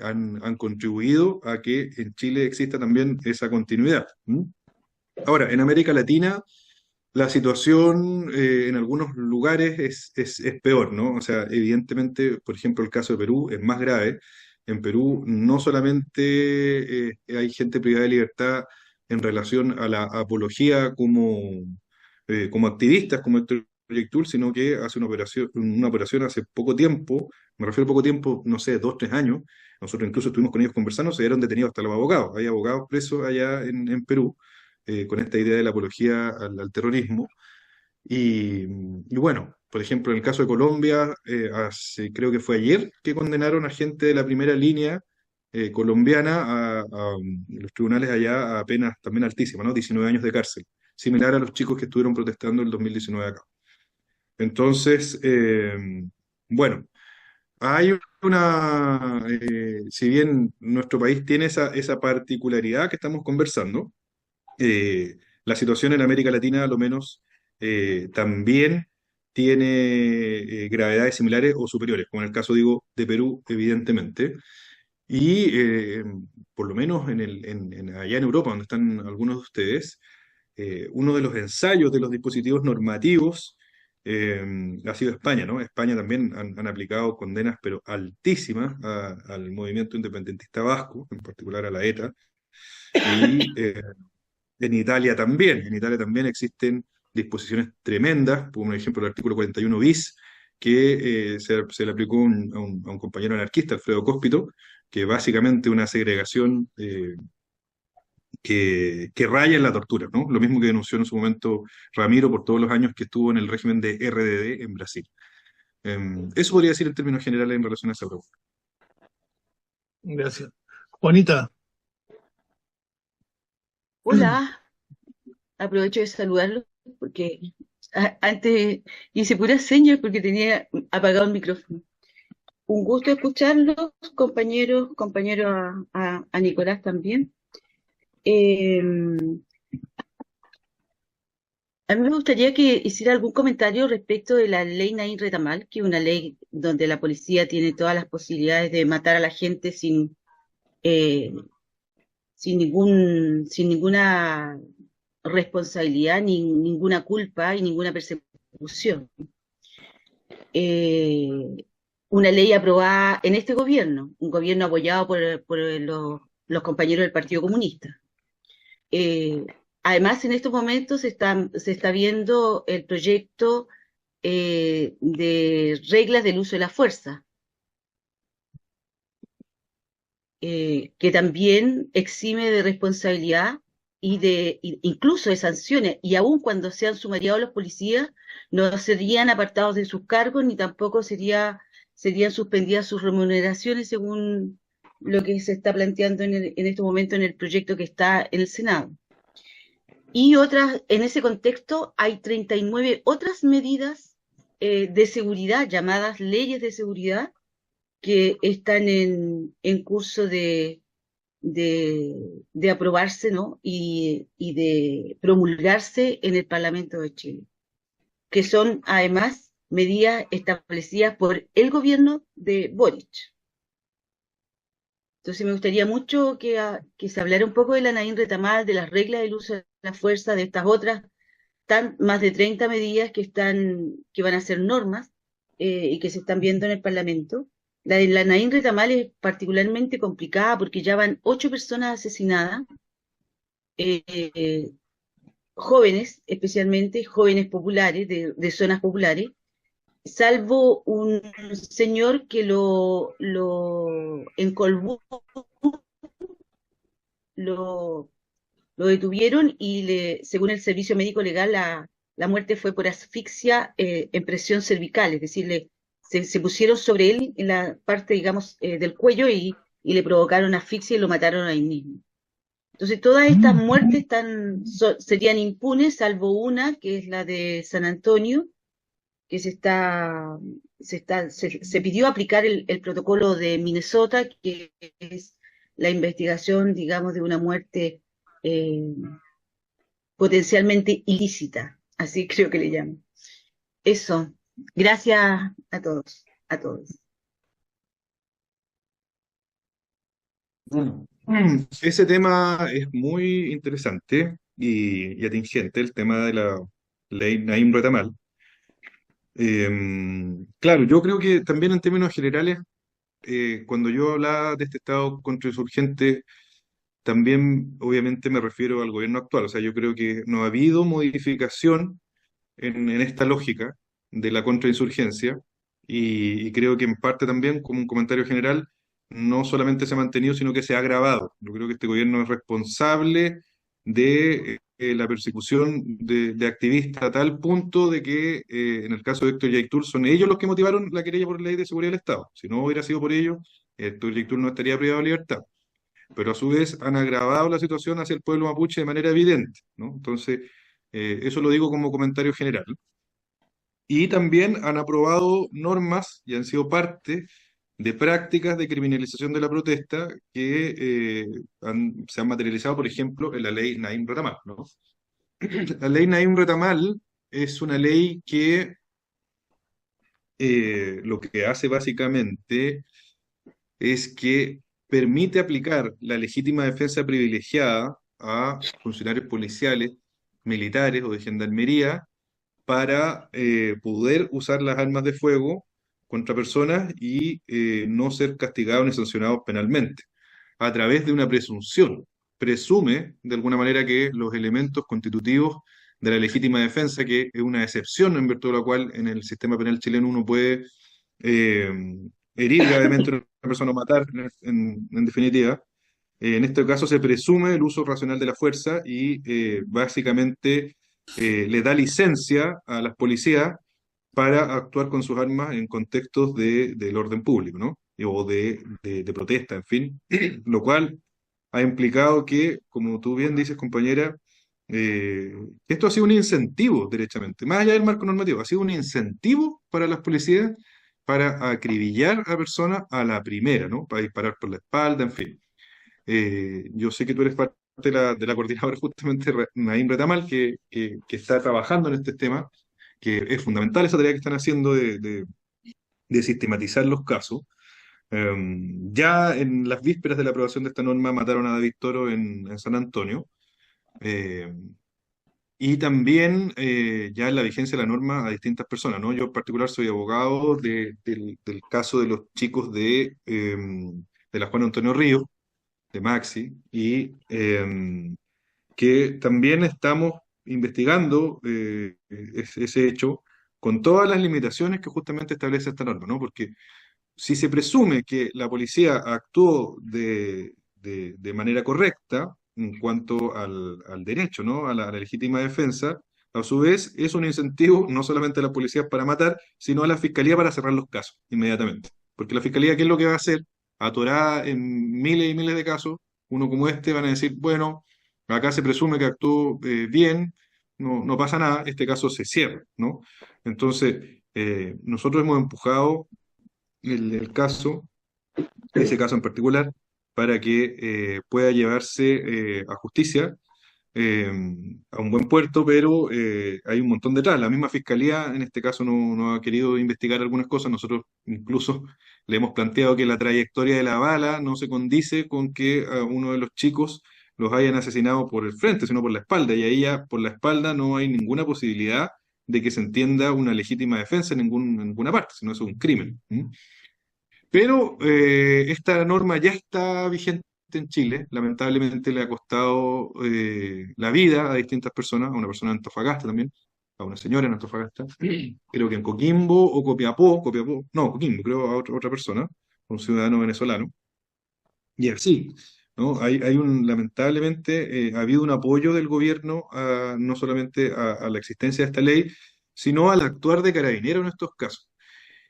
han contribuido a que en Chile exista también esa continuidad. ¿Mm? Ahora, en América Latina la situación en algunos lugares es peor, ¿no? O sea, evidentemente, por ejemplo, el caso de Perú es más grave. En Perú no solamente hay gente privada de libertad en relación a la apología como activistas, como Héctor Proyectul, sino que hace una operación hace poco tiempo, me refiero a poco tiempo, no sé, 2, 3 años. Nosotros incluso estuvimos con ellos conversando, se dieron detenidos hasta los abogados. Hay abogados presos allá en Perú con esta idea de la apología al terrorismo. Y bueno, por ejemplo, en el caso de Colombia, creo que fue ayer que condenaron a gente de la primera línea colombiana los tribunales allá a penas también altísimas, ¿no? 19 años de cárcel, similar a los chicos que estuvieron protestando el 2019 acá. Entonces, bueno, hay si bien nuestro país tiene esa particularidad que estamos conversando, la situación en América Latina, a lo menos, también tiene gravedades similares o superiores, como en el caso, digo, de Perú, evidentemente. Y por lo menos allá en Europa, donde están algunos de ustedes, uno de los ensayos de los dispositivos normativos eh, ha sido España, ¿no? España también han aplicado condenas, pero altísimas, al movimiento independentista vasco, en particular a la ETA, y en Italia también existen disposiciones tremendas, por ejemplo el artículo 41 bis, que se le aplicó a un compañero anarquista, Alfredo Cospito, que básicamente una segregación que raya en la tortura, ¿no? Lo mismo que denunció en su momento Ramiro por todos los años que estuvo en el régimen de RDD en Brasil. Eso podría decir en términos generales en relación a esa pregunta. Gracias. Juanita, Hola, aprovecho de saludarlos porque antes hice puras señas porque tenía apagado el micrófono. Un gusto escucharlos, compañeros a Nicolás también. Eh, a mí me gustaría que hiciera algún comentario respecto de la ley Naín Retamal, que es una ley donde la policía tiene todas las posibilidades de matar a la gente eh, sin ninguna responsabilidad, ni ninguna culpa y ninguna persecución. Una ley aprobada en este gobierno, un gobierno apoyado por los compañeros del Partido Comunista. Eh, Además, en estos momentos se está viendo el proyecto de reglas del uso de la fuerza, que también exime de responsabilidad incluso de sanciones, y aun cuando sean sumariados los policías, no serían apartados de sus cargos, ni tampoco serían suspendidas sus remuneraciones según lo que se está planteando en este momento en el proyecto que está en el Senado. Y en ese contexto hay 39 otras medidas de seguridad, llamadas leyes de seguridad, que están en curso de aprobarse, ¿no? y de promulgarse en el Parlamento de Chile, que son además medidas establecidas por el gobierno de Boric. Entonces me gustaría mucho que se hablara un poco de la Naín Retamal, de las reglas del uso de la fuerza, de estas otras más de 30 medidas que van a ser normas y que se están viendo en el Parlamento. La de la Naín Retamal es particularmente complicada porque ya van 8 personas asesinadas, eh, jóvenes, especialmente jóvenes populares, de zonas populares, salvo un señor que lo encolvó lo detuvieron y según el servicio médico legal, la muerte fue por asfixia en presión cervical, es decir, se pusieron sobre él en la parte, digamos, del cuello y le provocaron asfixia y lo mataron ahí mismo. Entonces, todas estas muertes serían impunes, salvo una, que es la de San Antonio, que se pidió aplicar el protocolo de Minnesota, que es la investigación, digamos, de una muerte eh, potencialmente ilícita, así creo que le llaman. Eso. Gracias a todos, a todos. Bueno, ese tema es muy interesante y atingente, el tema de la ley Naim Retamal. Claro, yo creo que también en términos generales, cuando yo hablaba de este estado contrainsurgente, también obviamente me refiero al gobierno actual. O sea, yo creo que no ha habido modificación en esta lógica de la contrainsurgencia y creo que en parte también, como un comentario general, no solamente se ha mantenido, sino que se ha agravado. Yo creo que este gobierno es responsable de la persecución de activistas a tal punto de que en el caso de Héctor Yaitul son ellos los que motivaron la querella por ley de seguridad del Estado. Si no hubiera sido por ellos, Héctor Yaitul no estaría privado de libertad, pero a su vez han agravado la situación hacia el pueblo mapuche de manera evidente, ¿no? Entonces, eso lo digo como comentario general. Y también han aprobado normas y han sido parte de prácticas de criminalización de la protesta que se han materializado, por ejemplo, en la ley Naim Retamal, ¿no? La ley Naim Retamal es una ley que lo que hace básicamente es que permite aplicar la legítima defensa privilegiada a funcionarios policiales, militares o de gendarmería para poder usar las armas de fuego contra personas y no ser castigados ni sancionados penalmente, a través de una presunción. Presume, de alguna manera, que los elementos constitutivos de la legítima defensa, que es una excepción en virtud de la cual en el sistema penal chileno uno puede eh, herir gravemente a una persona o matar, en definitiva, en este caso se presume el uso racional de la fuerza y básicamente le da licencia a las policías para actuar con sus armas en contextos del orden público, ¿no? O de protesta, en fin, lo cual ha implicado que, como tú bien dices, compañera, que esto ha sido un incentivo, derechamente, más allá del marco normativo, ha sido un incentivo para las policías para acribillar a personas a la primera, ¿no? Para disparar por la espalda, en fin. Yo sé que tú eres parte de la coordinadora justamente, Naim Retamal, que está trabajando en este tema, que es fundamental esa tarea que están haciendo de sistematizar los casos. Ya en las vísperas de la aprobación de esta norma mataron a David Toro en San Antonio. eh, y también ya en la vigencia de la norma a distintas personas, ¿no? Yo en particular soy abogado del caso de los chicos de la Juan Antonio Ríos, de Maxi, y que también estamos investigando ese hecho con todas las limitaciones que justamente establece esta norma, ¿no? Porque si se presume que la policía actuó de manera correcta en cuanto al derecho, ¿no? A la legítima defensa, a su vez es un incentivo no solamente a la policía para matar, sino a la fiscalía para cerrar los casos inmediatamente. Porque la fiscalía, ¿qué es lo que va a hacer? Atorada en miles y miles de casos, uno como este van a decir, bueno, acá se presume que actuó bien, no pasa nada, este caso se cierra, ¿no? Entonces, nosotros hemos empujado el caso, ese caso en particular, para que pueda llevarse a justicia, eh, a un buen puerto, pero hay un montón detrás. La misma fiscalía en este caso no ha querido investigar algunas cosas. Nosotros incluso le hemos planteado que la trayectoria de la bala no se condice con que a uno de los chicos los hayan asesinado por el frente, sino por la espalda, y ahí ya por la espalda no hay ninguna posibilidad de que se entienda una legítima defensa en ninguna parte, sino eso es un crimen. ¿Mm? Pero esta norma ya está vigente en Chile. Lamentablemente le ha costado la vida a distintas personas, a una persona en Antofagasta también, a una señora en Antofagasta, creo que en Coquimbo o no, Coquimbo, creo a otra persona, un ciudadano venezolano. Y así. ¿no? Lamentablemente, ha habido un apoyo del gobierno no solamente a la existencia de esta ley, sino al actuar de Carabineros en estos casos.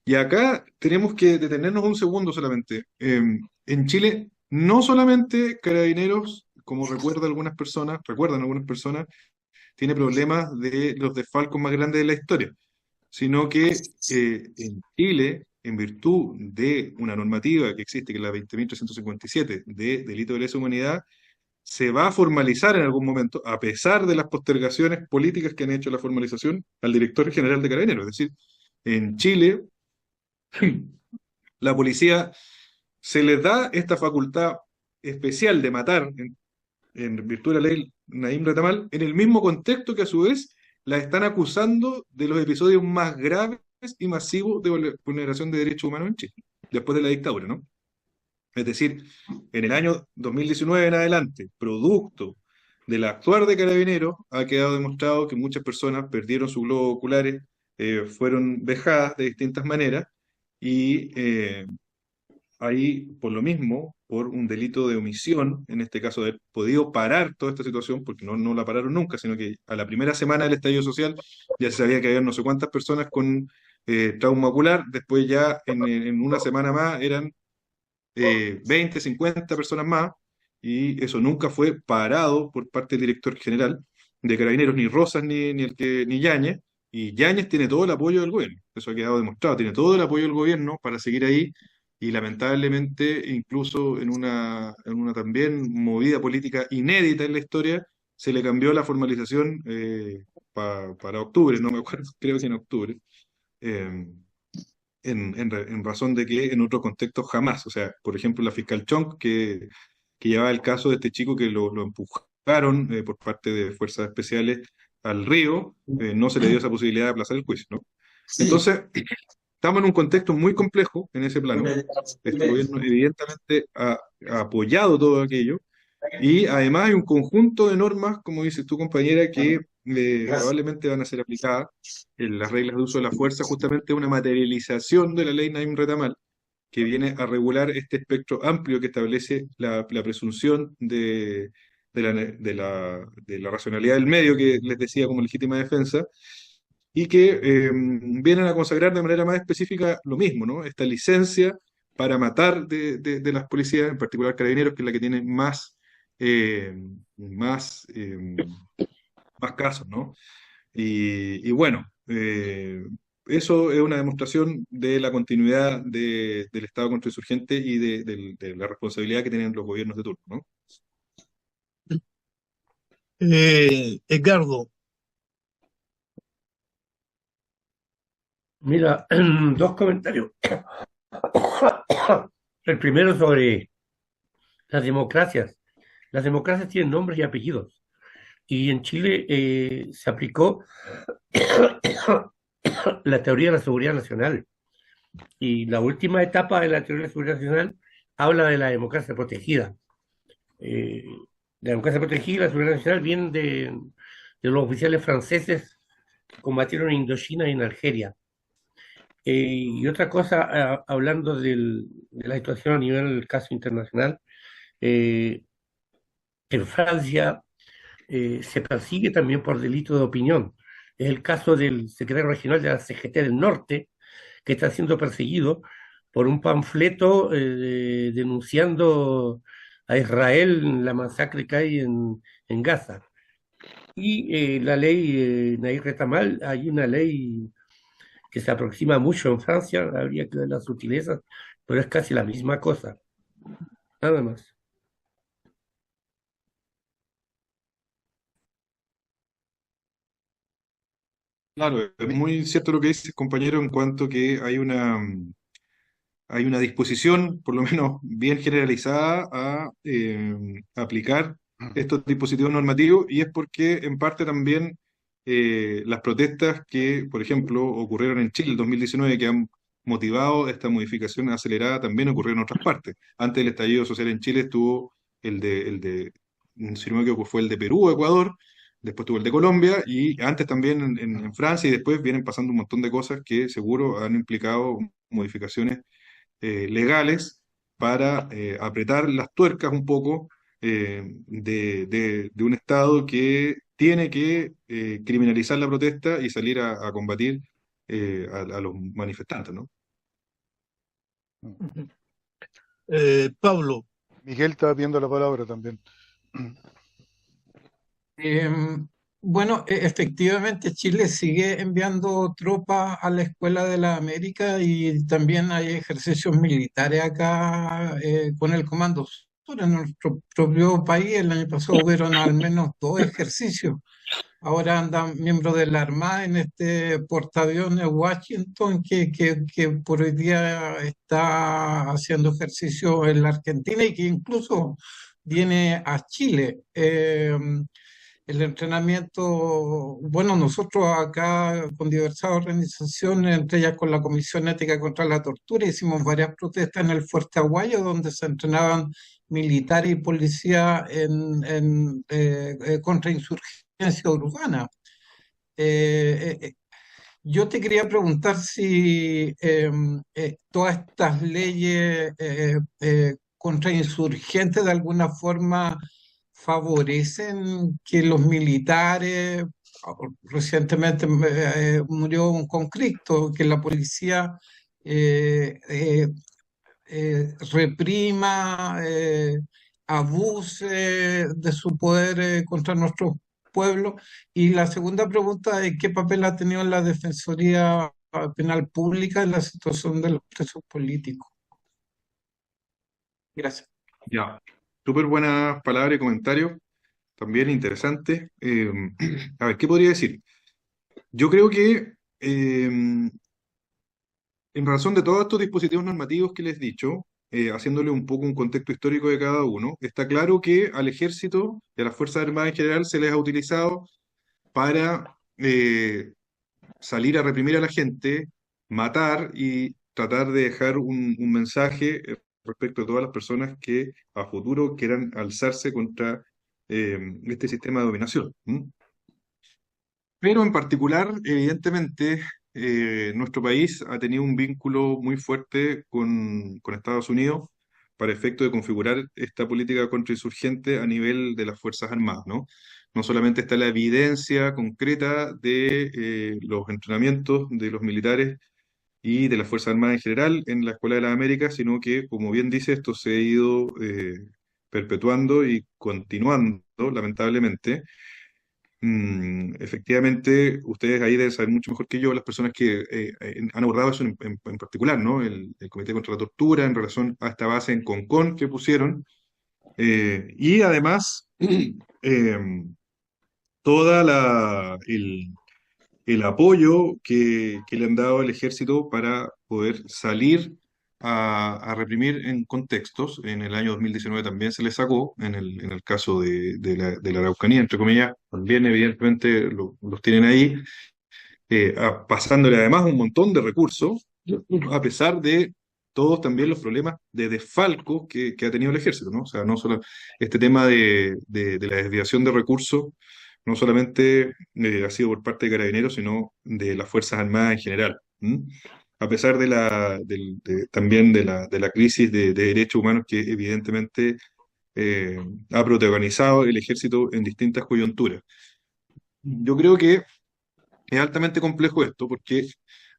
Y acá tenemos que detenernos un segundo solamente. En Chile, no solamente Carabineros, como recuerdan algunas personas, tiene problemas de los desfalcos más grandes de la historia, sino que en Chile, en virtud de una normativa que existe, que es la 20.357 de delito de lesa humanidad, se va a formalizar en algún momento, a pesar de las postergaciones políticas que han hecho la formalización, al director general de Carabineros. Es decir, en Chile, la policía se les da esta facultad especial de matar en virtud de la ley Naim Retamal, en el mismo contexto que a su vez la están acusando de los episodios más graves y masivos de vulneración de derechos humanos en Chile, después de la dictadura, ¿no? Es decir, en el año 2019 en adelante, producto del actuar de Carabineros, ha quedado demostrado que muchas personas perdieron sus globos oculares, fueron vejadas de distintas maneras, y ahí, por lo mismo, por un delito de omisión, en este caso de haber podido parar toda esta situación, porque no la pararon nunca, sino que a la primera semana del estallido social ya se sabía que había no sé cuántas personas con trauma ocular, después ya en una semana más eran 20, 50 personas más, y eso nunca fue parado por parte del director general de Carabineros, ni Rosas ni Yáñez, y Yáñez tiene todo el apoyo del gobierno, eso ha quedado demostrado, tiene todo el apoyo del gobierno para seguir ahí, y lamentablemente, incluso en una también movida política inédita en la historia, se le cambió la formalización para octubre, no me acuerdo, creo que en octubre. eh, en razón de que en otros contextos jamás. O sea, por ejemplo, la fiscal Chong, que llevaba el caso de este chico que lo empujaron por parte de fuerzas especiales al río, no se le dio esa posibilidad de aplazar el juicio, ¿no? Entonces, estamos en un contexto muy complejo en ese plano. Este gobierno evidentemente ha apoyado todo aquello, y además hay un conjunto de normas, como dices tu compañera, que probablemente van a ser aplicadas en las reglas de uso de la fuerza, justamente una materialización de la ley Naim Retamal, que viene a regular este espectro amplio que establece la presunción de la racionalidad del medio, que les decía como legítima defensa, y que vienen a consagrar de manera más específica lo mismo, ¿no? Esta licencia para matar de las policías, en particular Carabineros, que es la que tiene eh, más, eh, más casos, ¿no? Y bueno, eso es una demostración de la continuidad del Estado contrainsurgente y de la responsabilidad que tienen los gobiernos de turno, ¿no? Edgardo, Mira, dos comentarios. El primero sobre las democracias. Las democracias tienen nombres y apellidos. Y en Chile se aplicó la teoría de la seguridad nacional. Y la última etapa de la teoría de la seguridad nacional habla de la democracia protegida. La democracia protegida y la seguridad nacional vienen de los oficiales franceses que combatieron en Indochina y en Argelia. Y otra cosa, hablando de la situación a nivel del caso internacional, eh, en Francia se persigue también por delito de opinión. Es el caso del secretario regional de la CGT del Norte, que está siendo perseguido por un panfleto denunciando a Israel la masacre que hay en Gaza. Y la ley Nair Retamal, hay una ley que se aproxima mucho en Francia, habría que ver las sutilezas, pero es casi la misma cosa. Nada más. Claro, es muy cierto lo que dices, compañero, en cuanto que hay una disposición, por lo menos bien generalizada, a aplicar estos dispositivos normativos, y es porque en parte también las protestas que, por ejemplo, ocurrieron en Chile en 2019, que han motivado esta modificación acelerada, también ocurrieron en otras partes. Antes del estallido social en Chile estuvo si no me equivoco, fue el de Perú, Ecuador, después tuvo el de Colombia, y antes también en Francia, y después vienen pasando un montón de cosas que seguro han implicado modificaciones legales para apretar las tuercas un poco de un Estado que tiene que criminalizar la protesta y salir a combatir a los manifestantes, ¿no? Ujú. Pablo, Miguel está pidiendo la palabra también. Em, bueno, efectivamente Chile sigue enviando tropas a la Escuela de la América y también hay ejercicios militares acá con el Comando Sur. En nuestro propio país el año pasado hubieron al menos 2 ejercicios. Ahora andan miembros de la Armada en este portaaviones Washington que por hoy día está haciendo ejercicio en la Argentina y que incluso viene a Chile. El entrenamiento, bueno, nosotros acá con diversas organizaciones, entre ellas con la Comisión Ética contra la Tortura, hicimos varias protestas en el Fuerte Aguayo, donde se entrenaban militares y policía contra insurgencia urbana. Eh, eh, yo te quería preguntar si todas estas leyes contra insurgentes de alguna forma favorecen que los militares, recientemente murió un conflicto, que la policía eh, eh, reprima, abuse de su poder contra nuestro pueblo. Y la segunda pregunta es, ¿qué papel ha tenido la Defensoría Penal Pública en la situación de los presos políticos? Gracias. Ya. Súper buenas palabras y comentarios, también interesantes. A ver, ¿qué podría decir? Yo creo que en razón de todos estos dispositivos normativos que les he dicho, haciéndole un poco un contexto histórico de cada uno, está claro que al ejército y a las Fuerzas Armadas en general se les ha utilizado para salir a reprimir a la gente, matar y tratar de dejar un mensaje respecto a todas las personas que a futuro quieran alzarse contra este sistema de dominación. ¿M? Pero en particular, evidentemente, nuestro país ha tenido un vínculo muy fuerte con Estados Unidos para efecto de configurar esta política contrainsurgente a nivel de las Fuerzas Armadas, ¿no? No solamente está la evidencia concreta de los entrenamientos de los militares y de las Fuerzas Armadas en general en la Escuela de las Américas, sino que, como bien dice, esto se ha ido perpetuando y continuando, lamentablemente. Efectivamente, ustedes ahí deben saber mucho mejor que yo, las personas que han abordado eso en particular, ¿no? El Comité contra la Tortura en relación a esta base en Concón que pusieron. Y además, toda el apoyo que le han dado al ejército para poder salir a reprimir en contextos. En el año 2019 también se le sacó, en el caso de la Araucanía, entre comillas, también evidentemente los tienen ahí, pasándole además un montón de recursos, a pesar de todos también los problemas de desfalco que ha tenido el ejército, ¿no? O sea, no solo este tema de la desviación de recursos no solamente ha sido por parte de Carabineros, sino de las Fuerzas Armadas en general. ¿M? A pesar también de la crisis de derechos humanos que evidentemente eh, ha protagonizado el ejército en distintas coyunturas. Yo creo que es altamente complejo esto, porque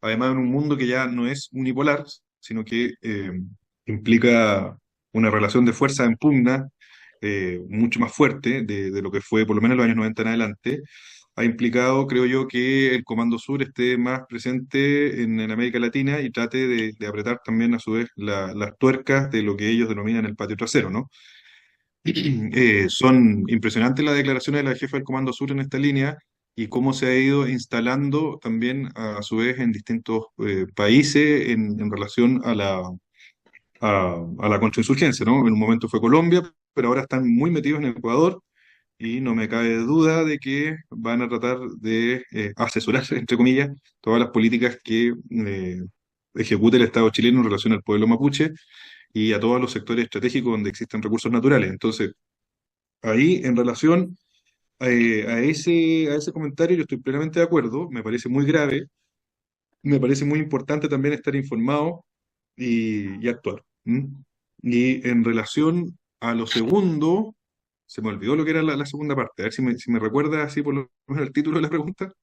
además en un mundo que ya no es unipolar, sino que implica una relación de fuerza en pugna mucho más fuerte de lo que fue por lo menos en los años 90 en adelante, ha implicado, creo yo, que el Comando Sur esté más presente en América Latina y trate de apretar también a su vez las tuercas de lo que ellos denominan el patio trasero, ¿no? Son impresionantes las declaraciones de la jefa del Comando Sur en esta línea y cómo se ha ido instalando también a su vez en distintos países en relación a la contrainsurgencia, ¿no? En un momento fue Colombia, pero ahora están muy metidos en Ecuador y no me cabe duda de que van a tratar de asesorar, entre comillas, todas las políticas que ejecute el Estado chileno en relación al pueblo mapuche y a todos los sectores estratégicos donde existen recursos naturales. Entonces, ahí en relación a ese comentario yo estoy plenamente de acuerdo, me parece muy grave, me parece muy importante también estar informado y actuar. ¿M? Y en relación a lo segundo, Se me olvidó lo que era la segunda parte. A ver si me recuerda así por lo menos el título de la pregunta.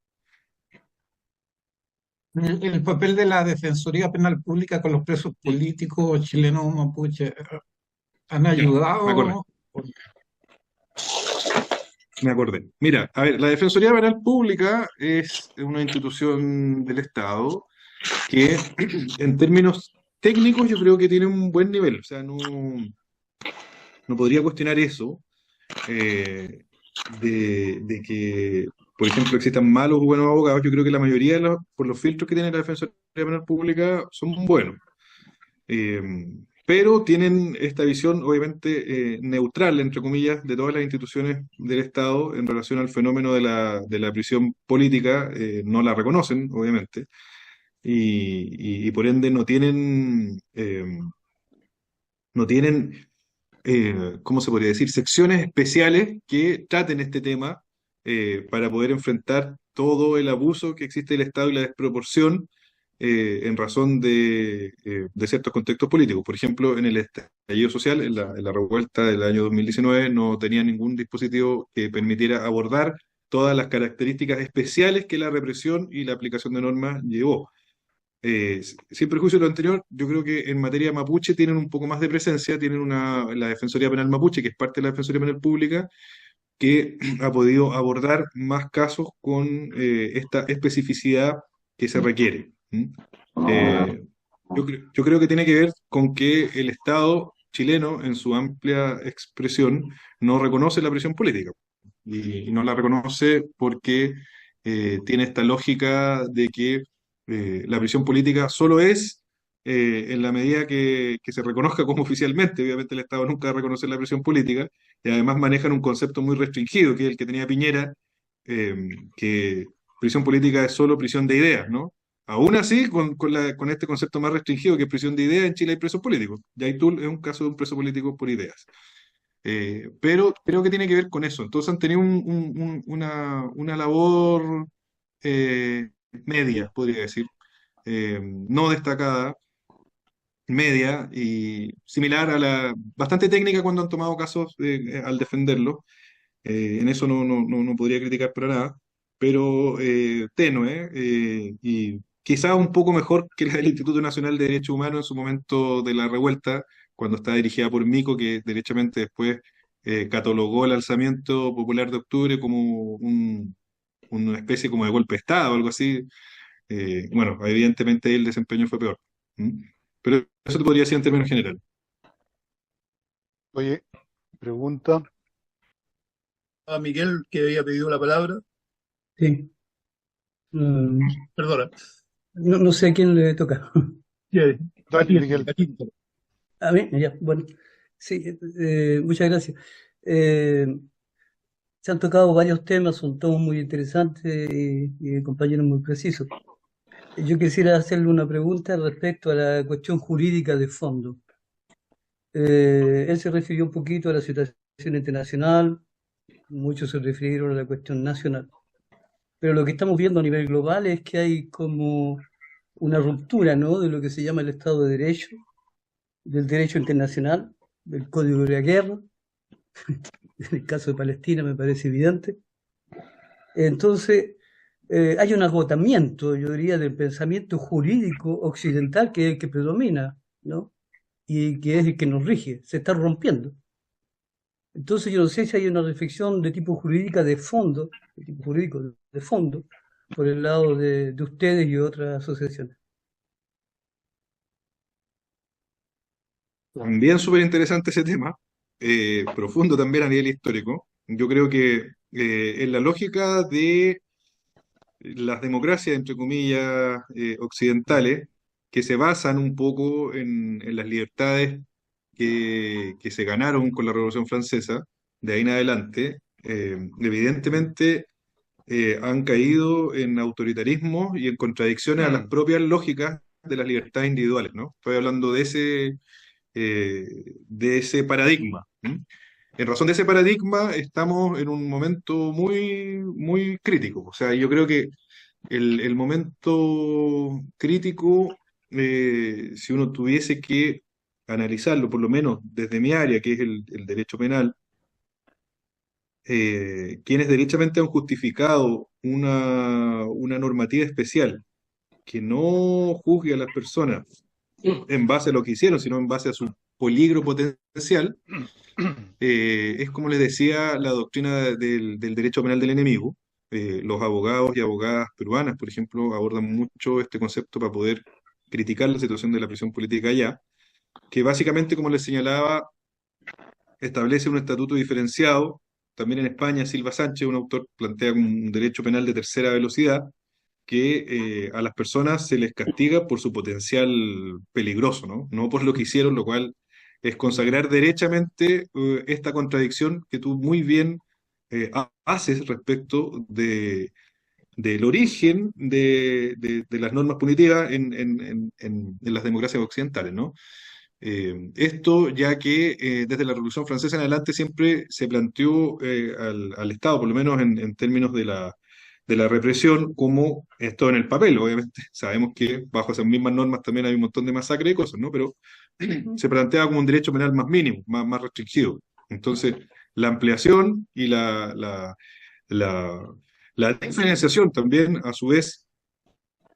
El papel de la Defensoría Penal Pública con los presos Sí, políticos chilenos mapuche, ¿han ya, me acordé. ayudado? Me acordé. Mira, a ver, la Defensoría Penal Pública es una institución del Estado que en términos técnicos yo creo que tiene un buen nivel. O sea, no podría cuestionar eso, eh, de que, por ejemplo, existan malos o buenos abogados. Yo creo que la mayoría por los filtros que tiene la Defensoría Penal Pública son buenos. Eh, pero tienen esta visión, obviamente, neutral, entre comillas, de todas las instituciones del Estado en relación al fenómeno de la prisión política. No la reconocen, obviamente, y por ende no tienen, ¿cómo se podría decir? Secciones especiales que traten este tema, para poder enfrentar todo el abuso que existe del Estado y la desproporción, en razón de ciertos contextos políticos. Por ejemplo, en el estallido social, en la revuelta del año 2019, no tenía ningún dispositivo que permitiera abordar todas las características especiales que la represión y la aplicación de normas llevó. Sin perjuicio de lo anterior, yo creo que en materia mapuche tienen un poco más de presencia, tienen la Defensoría Penal Mapuche, que es parte de la Defensoría Penal Pública, que ha podido abordar más casos con, esta especificidad que se requiere. ¿Mm? Eh, yo creo que tiene que ver con que el Estado chileno, en su amplia expresión, no reconoce la prisión política. Y no la reconoce porque, tiene esta lógica de que, la prisión política solo es, en la medida que se reconozca como oficialmente. Obviamente el Estado nunca va a reconocer la prisión política, y además manejan un concepto muy restringido, que es el que tenía Piñera, eh, que prisión política es solo prisión de ideas, ¿no? Aún así, con este concepto más restringido, que es prisión de ideas, en Chile hay presos políticos. Yaitul es un caso de un preso político por ideas. Pero creo que tiene que ver con eso. Entonces han tenido una labor, eh, media, podría decir, no destacada, media y similar bastante técnica cuando han tomado casos, al defenderlo. En eso no podría criticar para nada, pero, tenue, y quizá un poco mejor que la del Instituto Nacional de Derechos Humanos en su momento de la revuelta, cuando estaba dirigida por Mico, que derechamente después, catalogó el alzamiento popular de octubre como una especie como de golpe de Estado o algo así. Bueno, evidentemente el desempeño fue peor. ¿Mm? Pero eso te podría decir en términos generales. Oye, pregunta. A Miguel, que había pedido la palabra. Sí. Mm, Perdona. no sé a quién le toca. Sí, a Dale, ti, Miguel. a ti te toca. A mí, ya, bueno. Sí, muchas gracias. Eh, Se han tocado varios temas, son todos muy interesantes y compañeros muy precisos. Yo quisiera hacerle una pregunta respecto a la cuestión jurídica de fondo. Él se refirió un poquito a la situación internacional, muchos se refirieron a la cuestión nacional. Pero lo que estamos viendo a nivel global es que hay como una ruptura, ¿no?, de lo que se llama el Estado de Derecho, del derecho internacional, del Código de la Guerra. En el caso de Palestina me parece evidente. Entonces, hay un agotamiento, yo diría, del pensamiento jurídico occidental que es el que predomina, ¿no? Y que es el que nos rige, se está rompiendo. Entonces, yo no sé si hay una reflexión de tipo jurídica de fondo, de tipo jurídico de fondo, por el lado de ustedes y otras asociaciones. También súper interesante ese tema, profundo también a nivel histórico. Yo creo que, en la lógica de las democracias, entre comillas, occidentales, que se basan un poco en las libertades que se ganaron con la Revolución Francesa, de ahí en adelante, evidentemente, han caído en autoritarismo y en contradicciones a las propias lógicas de las libertades individuales, ¿no? Estoy hablando eh, de ese paradigma. ¿M? En razón de ese paradigma, estamos en un momento muy, muy crítico. O sea, yo creo que el momento crítico, si uno tuviese que analizarlo, por lo menos desde mi área, que es el derecho penal, quienes derechamente han justificado una normativa especial que no juzgue a las personas en base a lo que hicieron, sino en base a su peligro potencial, es como les decía la doctrina del derecho penal del enemigo. Los abogados y abogadas peruanas, por ejemplo, abordan mucho este concepto para poder criticar la situación de la prisión política allá, que básicamente, como les señalaba, establece un estatuto diferenciado. También en España, Silva Sánchez, un autor, plantea un derecho penal de tercera velocidad, que a las personas se les castiga por su potencial peligroso, ¿no? No por lo que hicieron, lo cual es consagrar derechamente esta contradicción que tú muy bien haces respecto del origen de las normas punitivas en las democracias occidentales, ¿no? Esto ya que desde la Revolución Francesa en adelante siempre se planteó al Estado, por lo menos en términos de la represión, como esto en el papel, obviamente. Sabemos que bajo esas mismas normas también hay un montón de masacre y cosas, ¿no? Pero se plantea como un derecho penal más mínimo, más restringido. Entonces, la ampliación y la, la diferenciación también, a su vez,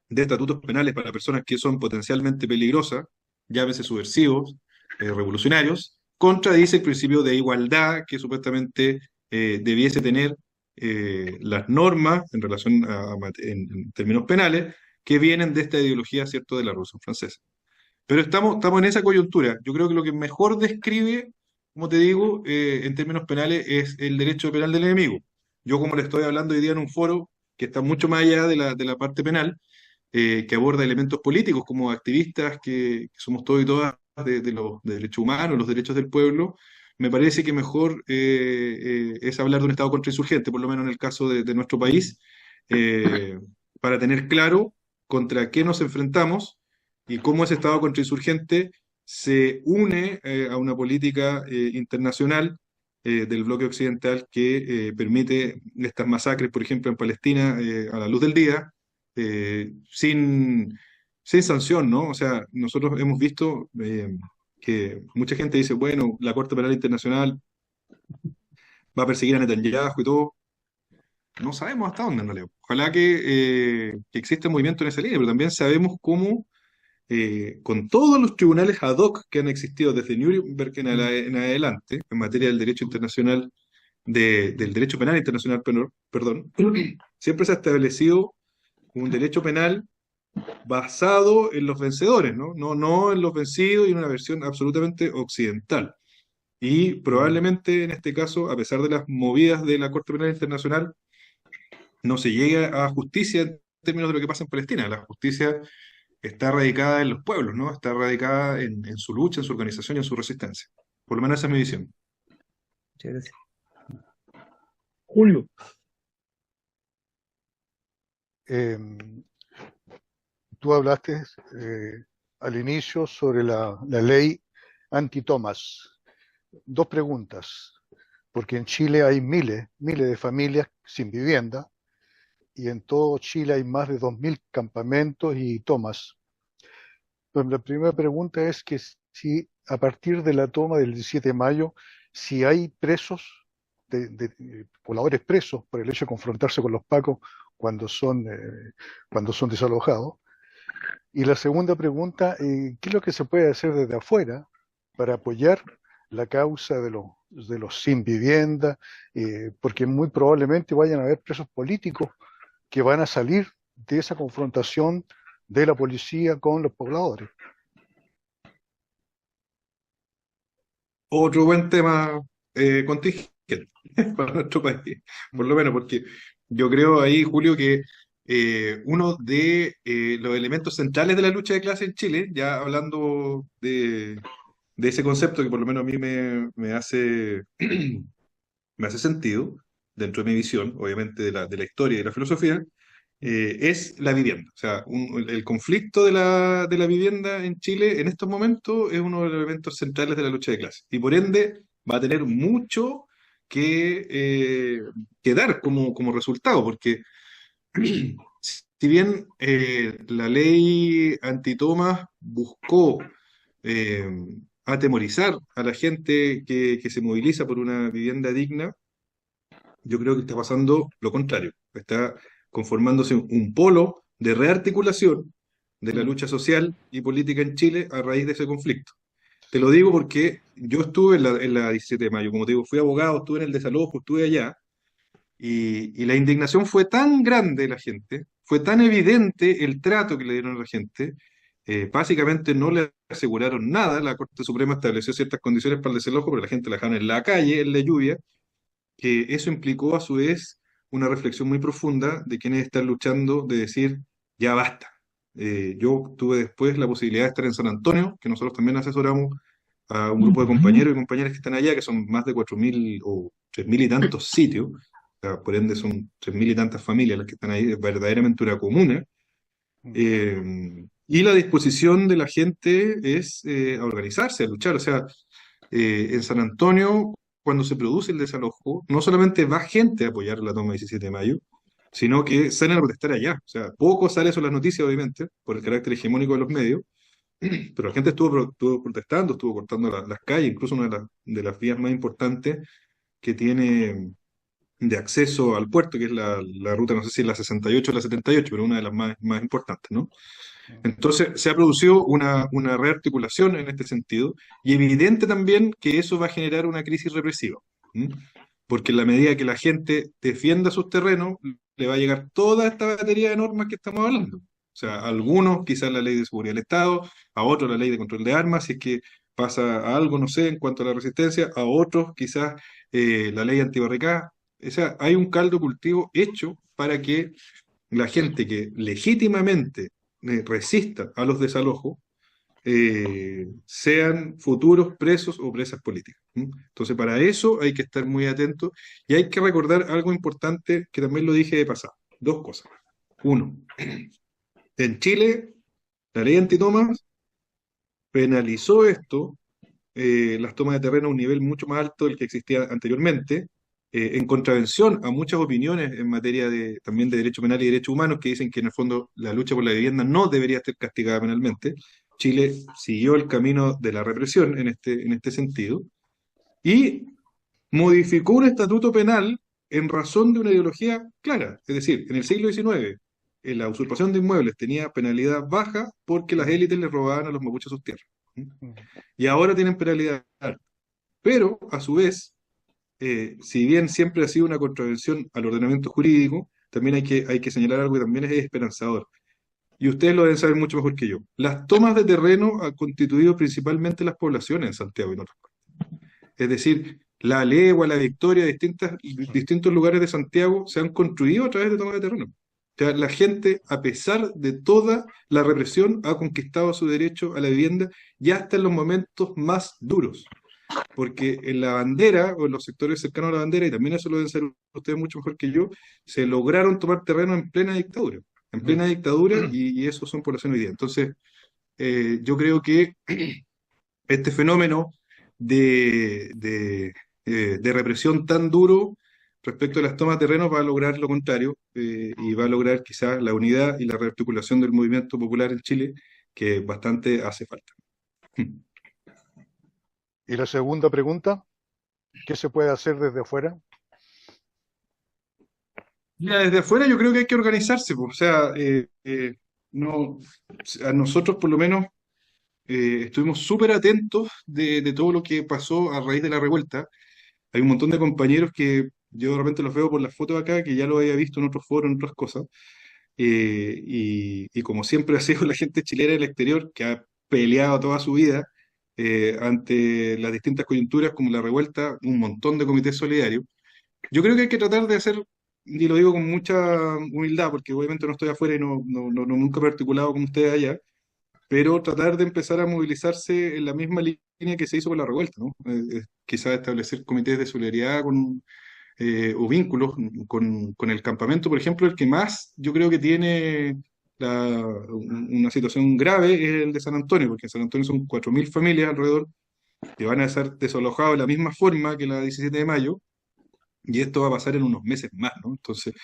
de estatutos penales para personas que son potencialmente peligrosas, llámese subversivos, revolucionarios, contradice el principio de igualdad que supuestamente debiese tener las normas en relación en términos penales que vienen de esta ideología, ¿cierto?, de la Revolución Francesa. Pero estamos en esa coyuntura. Yo creo que lo que mejor describe, como te digo, en términos penales es el derecho penal del enemigo. Yo, como le estoy hablando hoy día en un foro que está mucho más allá de la parte penal, que aborda elementos políticos como activistas que somos todos y todas de los de derechos humanos, los derechos del pueblo, me parece que mejor es hablar de un Estado contrainsurgente, por lo menos en el caso de nuestro país, eh, para tener claro contra qué nos enfrentamos y cómo ese Estado contrainsurgente se une a una política internacional del bloque occidental que permite estas masacres, por ejemplo, en Palestina, a la luz del día, sin sanción, ¿no? O sea, nosotros hemos visto que mucha gente dice, bueno, la Corte Penal Internacional va a perseguir a Netanyahu y todo. No sabemos hasta dónde, en realidad. Ojalá que exista un movimiento en esa línea, pero también sabemos cómo, con todos los tribunales ad hoc que han existido desde Nuremberg en adelante, en materia del derecho internacional, del derecho penal internacional, perdón, siempre se ha establecido un derecho penal basado en los vencedores, ¿no? No en los vencidos y en una versión absolutamente occidental. Y probablemente en este caso, a pesar de las movidas de la Corte Penal Internacional, no se llegue a justicia en términos de lo que pasa en Palestina. La justicia está radicada en los pueblos, ¿no? Está radicada en su lucha, en su organización y en su resistencia. Por lo menos esa es mi visión. Muchas gracias. Julio. Tú hablaste al inicio sobre la ley anti-Thomas. Dos preguntas, porque en Chile hay miles de familias sin vivienda y en todo Chile hay más de 2.000 campamentos y tomas. Entonces, la primera pregunta es que si a partir de la toma del 17 de mayo, si hay presos, pobladores presos por el hecho de confrontarse con los pacos cuando son desalojados. Y la segunda pregunta, ¿qué es lo que se puede hacer desde afuera para apoyar la causa de los sin vivienda? Porque muy probablemente vayan a haber presos políticos que van a salir de esa confrontación de la policía con los pobladores. Otro buen tema contingente para nuestro país, por lo menos, porque yo creo ahí, Julio, que uno de los elementos centrales de la lucha de clase en Chile, ya hablando de ese concepto que por lo menos a mí me hace, me hace sentido dentro de mi visión, obviamente de la historia y de la filosofía, es la vivienda. O sea, el conflicto de la vivienda en Chile en estos momentos es uno de los elementos centrales de la lucha de clases. Y por ende va a tener mucho que dar como resultado, porque si bien la ley antitomas buscó eh, atemorizar a la gente que se moviliza por una vivienda digna, yo creo que está pasando lo contrario. Está conformándose un polo de rearticulación de la lucha social y política en Chile a raíz de ese conflicto. Te lo digo porque yo estuve en la 17 de mayo, como te digo, fui abogado, estuve en el desalojo, estuve allá, y la indignación fue tan grande de la gente, fue tan evidente el trato que le dieron a la gente, básicamente no le aseguraron nada, la Corte Suprema estableció ciertas condiciones para el desalojo, pero la gente la dejaron en la calle, en la lluvia, que eso implicó a su vez una reflexión muy profunda de quienes están luchando, de decir, ya basta. Yo tuve después la posibilidad de estar en San Antonio, que nosotros también asesoramos a un grupo de compañeros y compañeras que están allá, que son más de 4.000 o 3.000 y tantos sitios, o sea, por ende son 3.000 y tantas familias las que están ahí, es verdaderamente una comuna. Y la disposición de la gente es a organizarse, a luchar. O sea, en San Antonio, cuando se produce el desalojo, no solamente va gente a apoyar la toma del 17 de mayo, sino que salen a protestar allá. O sea, poco sale eso en las noticias, obviamente, por el carácter hegemónico de los medios, pero la gente estuvo protestando, estuvo cortando las calles, incluso una de las vías más importantes que tiene de acceso al puerto, que es la ruta, no sé si es la 68 o la 78, pero una de las más importantes, ¿no? Entonces se ha producido una rearticulación en este sentido, y evidente también que eso va a generar una crisis represiva, ¿m? Porque en la medida que la gente defienda sus terrenos, le va a llegar toda esta batería de normas que estamos hablando. O sea, a algunos quizás la ley de seguridad del Estado, a otros la ley de control de armas, si es que pasa algo, no sé, en cuanto a la resistencia, a otros quizás la ley antibarricada. O sea, hay un caldo de cultivo hecho para que la gente que legítimamente resista a los desalojos sean futuros presos o presas políticas. ¿M? Entonces, para eso hay que estar muy atentos, y hay que recordar algo importante que también lo dije de pasado. Dos cosas. Uno, en Chile, la ley antitomas penalizó esto, las tomas de terreno a un nivel mucho más alto del que existía anteriormente, en contravención a muchas opiniones en materia también de derecho penal y derechos humanos, que dicen que en el fondo la lucha por la vivienda no debería ser castigada penalmente. Chile siguió el camino de la represión en este sentido, y modificó un estatuto penal en razón de una ideología clara. Es decir, en el siglo XIX, la usurpación de inmuebles tenía penalidad baja porque las élites le robaban a los mapuches sus tierras. Y ahora tienen penalidad alta. Pero, a su vez, si bien siempre ha sido una contravención al ordenamiento jurídico, también hay que señalar algo que también es esperanzador. Y ustedes lo deben saber mucho mejor que yo. Las tomas de terreno han constituido principalmente las poblaciones en Santiago y en otras partes. Es decir, La Legua, La Victoria, distintos lugares de Santiago se han construido a través de tomas de terreno. O sea, la gente, a pesar de toda la represión, ha conquistado su derecho a la vivienda, ya hasta en los momentos más duros. Porque en la bandera, o en los sectores cercanos a la bandera, y también eso lo deben saber ustedes mucho mejor que yo, se lograron tomar terreno en plena dictadura. En plena dictadura, y eso son poblaciones hoy día. Entonces, yo creo que este fenómeno de represión tan duro respecto a las tomas de terrenos va a lograr lo contrario, y va a lograr quizás la unidad y la rearticulación del movimiento popular en Chile, que bastante hace falta. Y la segunda pregunta, ¿qué se puede hacer desde afuera? Mira, desde afuera yo creo que hay que organizarse, pues. O sea, no, a nosotros por lo menos estuvimos súper atentos de todo lo que pasó a raíz de la revuelta. Hay un montón de compañeros que yo de repente los veo por las fotos acá, que ya lo había visto en otros foros, en otras cosas. Y como siempre ha sido la gente chilena del exterior, que ha peleado toda su vida ante las distintas coyunturas como la revuelta, un montón de comités solidarios. Yo creo que hay que tratar de hacer, y lo digo con mucha humildad, porque obviamente no estoy afuera y nunca me he articulado con ustedes allá, pero tratar de empezar a movilizarse en la misma línea que se hizo con la revuelta, ¿no? Quizás establecer comités de solidaridad o vínculos con el campamento, por ejemplo, el que más yo creo que tiene una situación grave es el de San Antonio, porque en San Antonio son 4.000 familias alrededor que van a ser desalojados de la misma forma que la 17 de mayo, y esto va a pasar en unos meses más, ¿no? Entonces,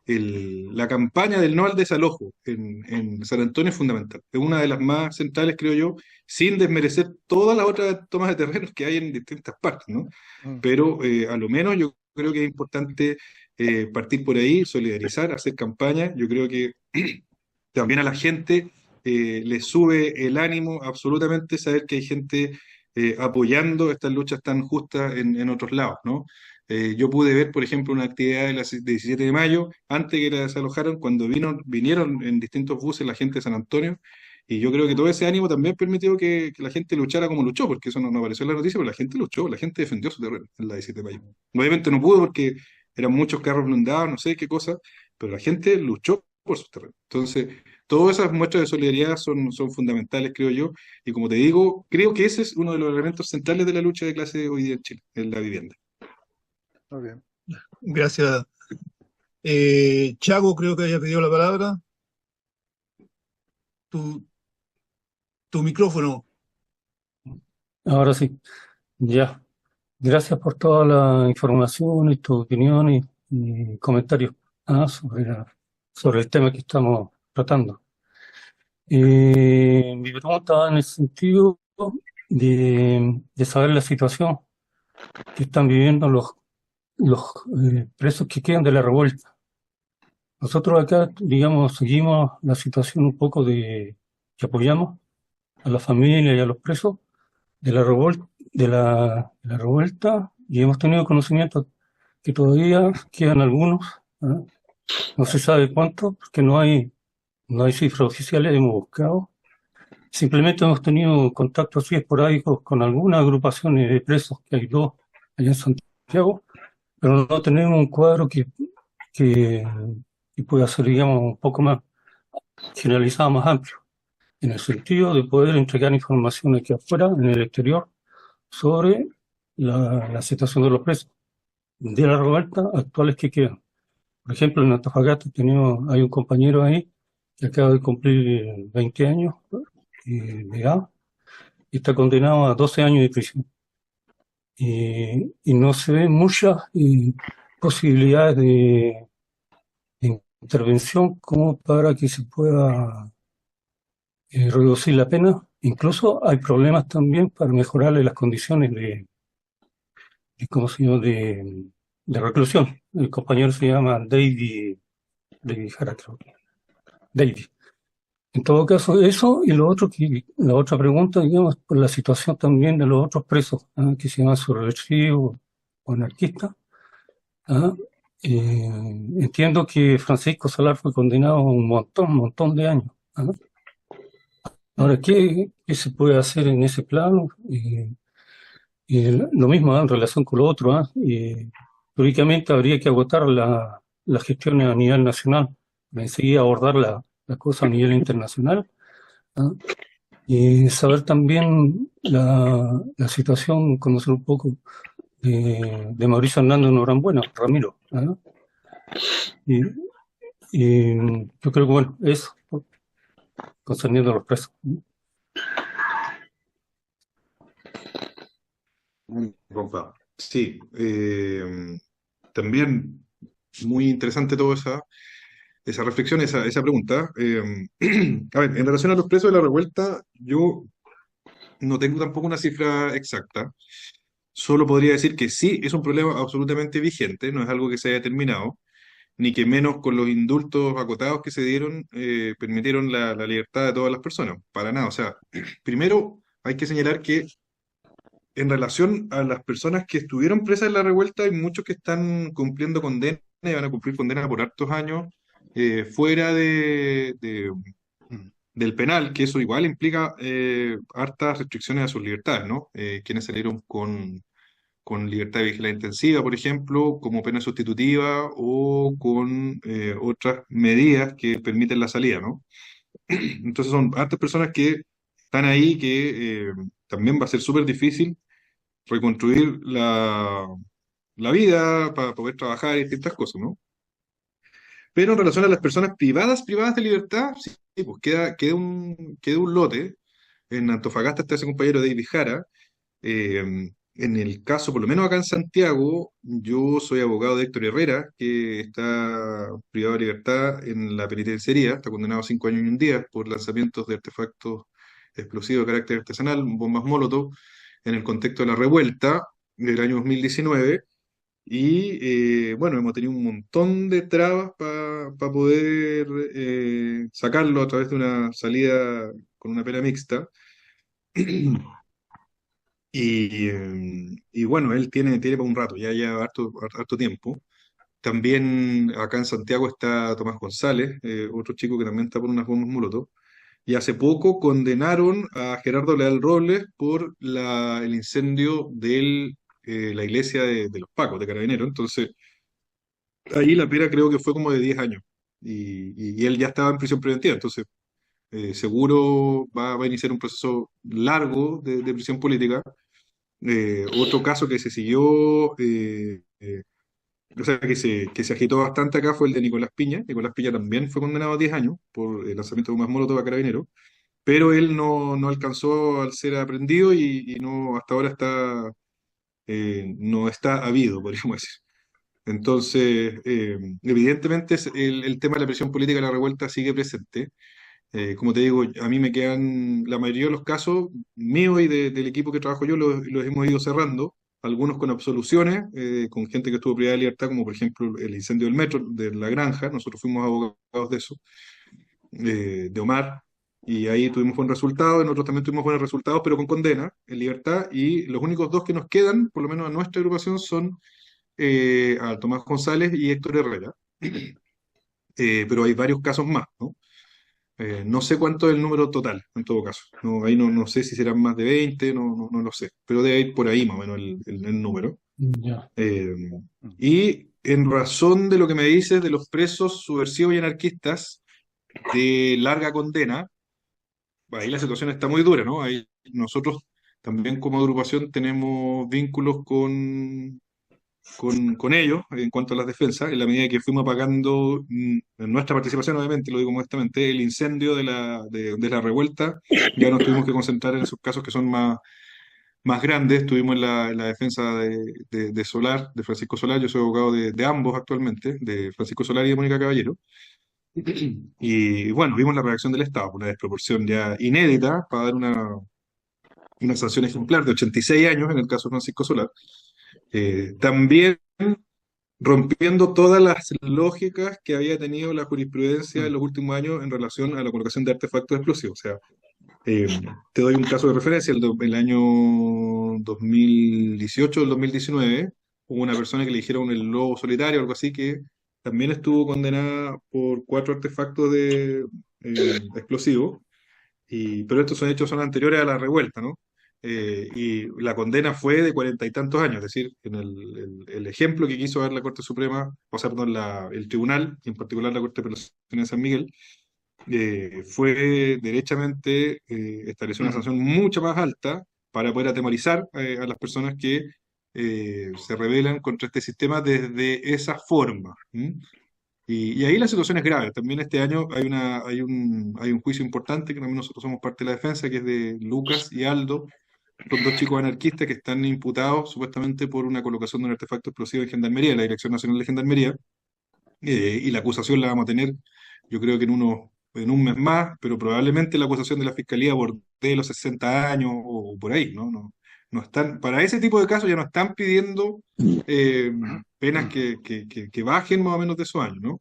la campaña del no al desalojo en San Antonio es fundamental. Es una de las más centrales, creo yo, sin desmerecer todas las otras tomas de terrenos que hay en distintas partes, ¿no? Pero a lo menos yo creo que es importante partir por ahí, solidarizar, hacer campaña. Yo creo que también a la gente le sube el ánimo absolutamente saber que hay gente apoyando estas luchas tan justas en otros lados, ¿no? Yo pude ver, por ejemplo, una actividad de la 17 de mayo, antes que la desalojaron, cuando vinieron en distintos buses la gente de San Antonio, y yo creo que todo ese ánimo también permitió que la gente luchara como luchó, porque eso no apareció en la noticia, pero la gente luchó, la gente defendió su terreno en la 17 de mayo. Obviamente no pudo porque eran muchos carros blindados, no sé qué cosa, pero la gente luchó por sus terrenos. Entonces, todas esas muestras de solidaridad son fundamentales, creo yo, y como te digo, creo que ese es uno de los elementos centrales de la lucha de clase hoy día en Chile, en la vivienda. Muy bien. Gracias. Chago, creo que haya pedido la palabra. Tu, tu micrófono. Ahora sí, ya. Gracias por toda la información y tu opinión y comentarios sobre el tema que estamos tratando. Mi pregunta va en el sentido de saber la situación que están viviendo los presos que quedan de la revuelta. Nosotros acá, digamos, seguimos la situación un poco que apoyamos a la familia y a los presos de la revuelta, y hemos tenido conocimiento que todavía quedan algunos, ¿ah? No se sabe cuántos, porque no hay cifras oficiales, hemos buscado. Simplemente hemos tenido contactos así esporádicos con algunas agrupaciones de presos, que hay dos allá en Santiago, pero no tenemos un cuadro que, que pueda ser, digamos, un poco más generalizado, más amplio, en el sentido de poder entregar información aquí afuera, en el exterior, sobre la situación de los presos de la revuelta actuales que quedan. Por ejemplo, en Antofagasta hay un compañero ahí que acaba de cumplir 20 años de edad y está condenado a 12 años de prisión. Y no se ven muchas posibilidades de intervención como para que se pueda reducir la pena. Incluso hay problemas también para mejorarle las condiciones ¿cómo se llama? De reclusión. El compañero se llama David Jara, creo que. David. En todo caso, eso y la otra pregunta, digamos, por la situación también de los otros presos, que se llaman subversivos o anarquistas. ¿Ah? Entiendo que Francisco Salar fue condenado a un montón de años. ¿Ah? Ahora, ¿qué se puede hacer en ese plano? Y lo mismo, en relación con lo otro, teóricamente habría que agotar las gestiones a nivel nacional, para enseguida abordar la cosa a nivel internacional, ¿ah? Y saber también la situación, conocer un poco de Mauricio Hernández Norambuena, Ramiro, ¿ah? Y, y yo creo que, bueno, eso, concerniendo a los presos. Compa. Sí, también muy interesante toda esa reflexión, esa pregunta. A ver, en relación a los presos de la revuelta, yo no tengo tampoco una cifra exacta. Solo podría decir que sí, es un problema absolutamente vigente, no es algo que se haya terminado, ni que menos con los indultos acotados que se dieron permitieron la libertad de todas las personas. Para nada. O sea, primero hay que señalar que en relación a las personas que estuvieron presas en la revuelta, hay muchos que están cumpliendo condena y van a cumplir condena por hartos años fuera del penal, que eso igual implica hartas restricciones a sus libertades, ¿no? Quienes salieron con libertad de vigilancia intensiva, por ejemplo, como pena sustitutiva o con otras medidas que permiten la salida, ¿no? Entonces son hartas personas que están ahí que también va a ser súper difícil reconstruir la vida para poder trabajar y distintas cosas, ¿no? Pero en relación a las personas privadas de libertad, sí, pues queda un lote. En Antofagasta está ese compañero David Jara. En el caso, por lo menos acá en Santiago, yo soy abogado de Héctor Herrera, que está privado de libertad en la penitenciaría, está condenado a 5 años y un día por lanzamientos de artefactos explosivos de carácter artesanal, bombas Molotov, en el contexto de la revuelta del año 2019. Y bueno, hemos tenido un montón de trabas para poder sacarlo a través de una salida con una pena mixta. Y bueno, él tiene para un rato, ya lleva harto tiempo. También acá en Santiago está Tomás González, otro chico que también está por unas bombas molotov. Y hace poco condenaron a Gerardo Leal Robles por el incendio de la iglesia de los Pacos, de Carabineros. Entonces, ahí la pena creo que fue como de 10 años. Y él ya estaba en prisión preventiva. Entonces, seguro va a iniciar un proceso largo de prisión política. Otro caso que se siguió, o sea, que se agitó bastante acá fue el de Nicolás Piña. Nicolás Piña también fue condenado a 10 años por el lanzamiento de bombas molotov a Carabineros, pero él no alcanzó al ser aprendido y no, hasta ahora no está habido, podríamos decir. Entonces, evidentemente el tema de la presión política de la revuelta sigue presente. Como te digo, a mí me quedan la mayoría de los casos míos y del equipo que trabajo yo, los hemos ido cerrando, algunos con absoluciones, con gente que estuvo privada de libertad, como por ejemplo el incendio del metro, de La Granja. Nosotros fuimos abogados de eso, de Omar, y ahí tuvimos buen resultado. En otros también tuvimos buenos resultados, pero con condena, en libertad, y los únicos dos que nos quedan, por lo menos a nuestra agrupación, son a Tomás González y Héctor Herrera. Pero hay varios casos más, ¿no? No sé cuánto es el número total, en todo caso. No, ahí no sé si serán más de 20, no lo sé. Pero debe ir por ahí más o menos el número. Ya. Eh, y en razón de lo que me dices de los presos subversivos y anarquistas de larga condena, ahí la situación está muy dura, ¿no? Ahí nosotros también como agrupación tenemos vínculos con ellos en cuanto a las defensas, en la medida que fuimos apagando, en nuestra participación, obviamente, lo digo modestamente, el incendio de la revuelta. Ya nos tuvimos que concentrar en esos casos que son más grandes. Estuvimos en la defensa de Solar, de Francisco Solar. Yo soy abogado de ambos actualmente, de Francisco Solar y de Mónica Caballero. Y bueno, vimos la reacción del Estado, una desproporción ya inédita para dar una sanción ejemplar de 86 años en el caso de Francisco Solar. También rompiendo todas las lógicas que había tenido la jurisprudencia en los últimos años en relación a la colocación de artefactos explosivos. O sea, te doy un caso de referencia: el año 2018 o el 2019, hubo una persona que le dijeron el lobo solitario o algo así, que también estuvo condenada por 4 artefactos explosivos. Pero estos hechos son anteriores a la revuelta, ¿no? Y la condena fue de 40 y tantos años. Es decir, en el ejemplo que quiso dar la Corte Suprema, o sea, perdón, el tribunal, y en particular la Corte de Apelaciones de San Miguel, fue derechamente establecer una sanción mucho más alta para poder atemorizar a las personas que se rebelan contra este sistema desde esa forma. Y ahí la situación es grave. También este año hay un juicio importante, que también nosotros somos parte de la defensa, que es de Lucas y Aldo, los dos chicos anarquistas que están imputados supuestamente por una colocación de un artefacto explosivo en Gendarmería, en la Dirección Nacional de Gendarmería. Y la acusación la vamos a tener, yo creo que en un mes más, pero probablemente la acusación de la Fiscalía bordee los 60 años o por ahí, ¿no? No están, para ese tipo de casos ya no están pidiendo penas que bajen más o menos de esos años, ¿no?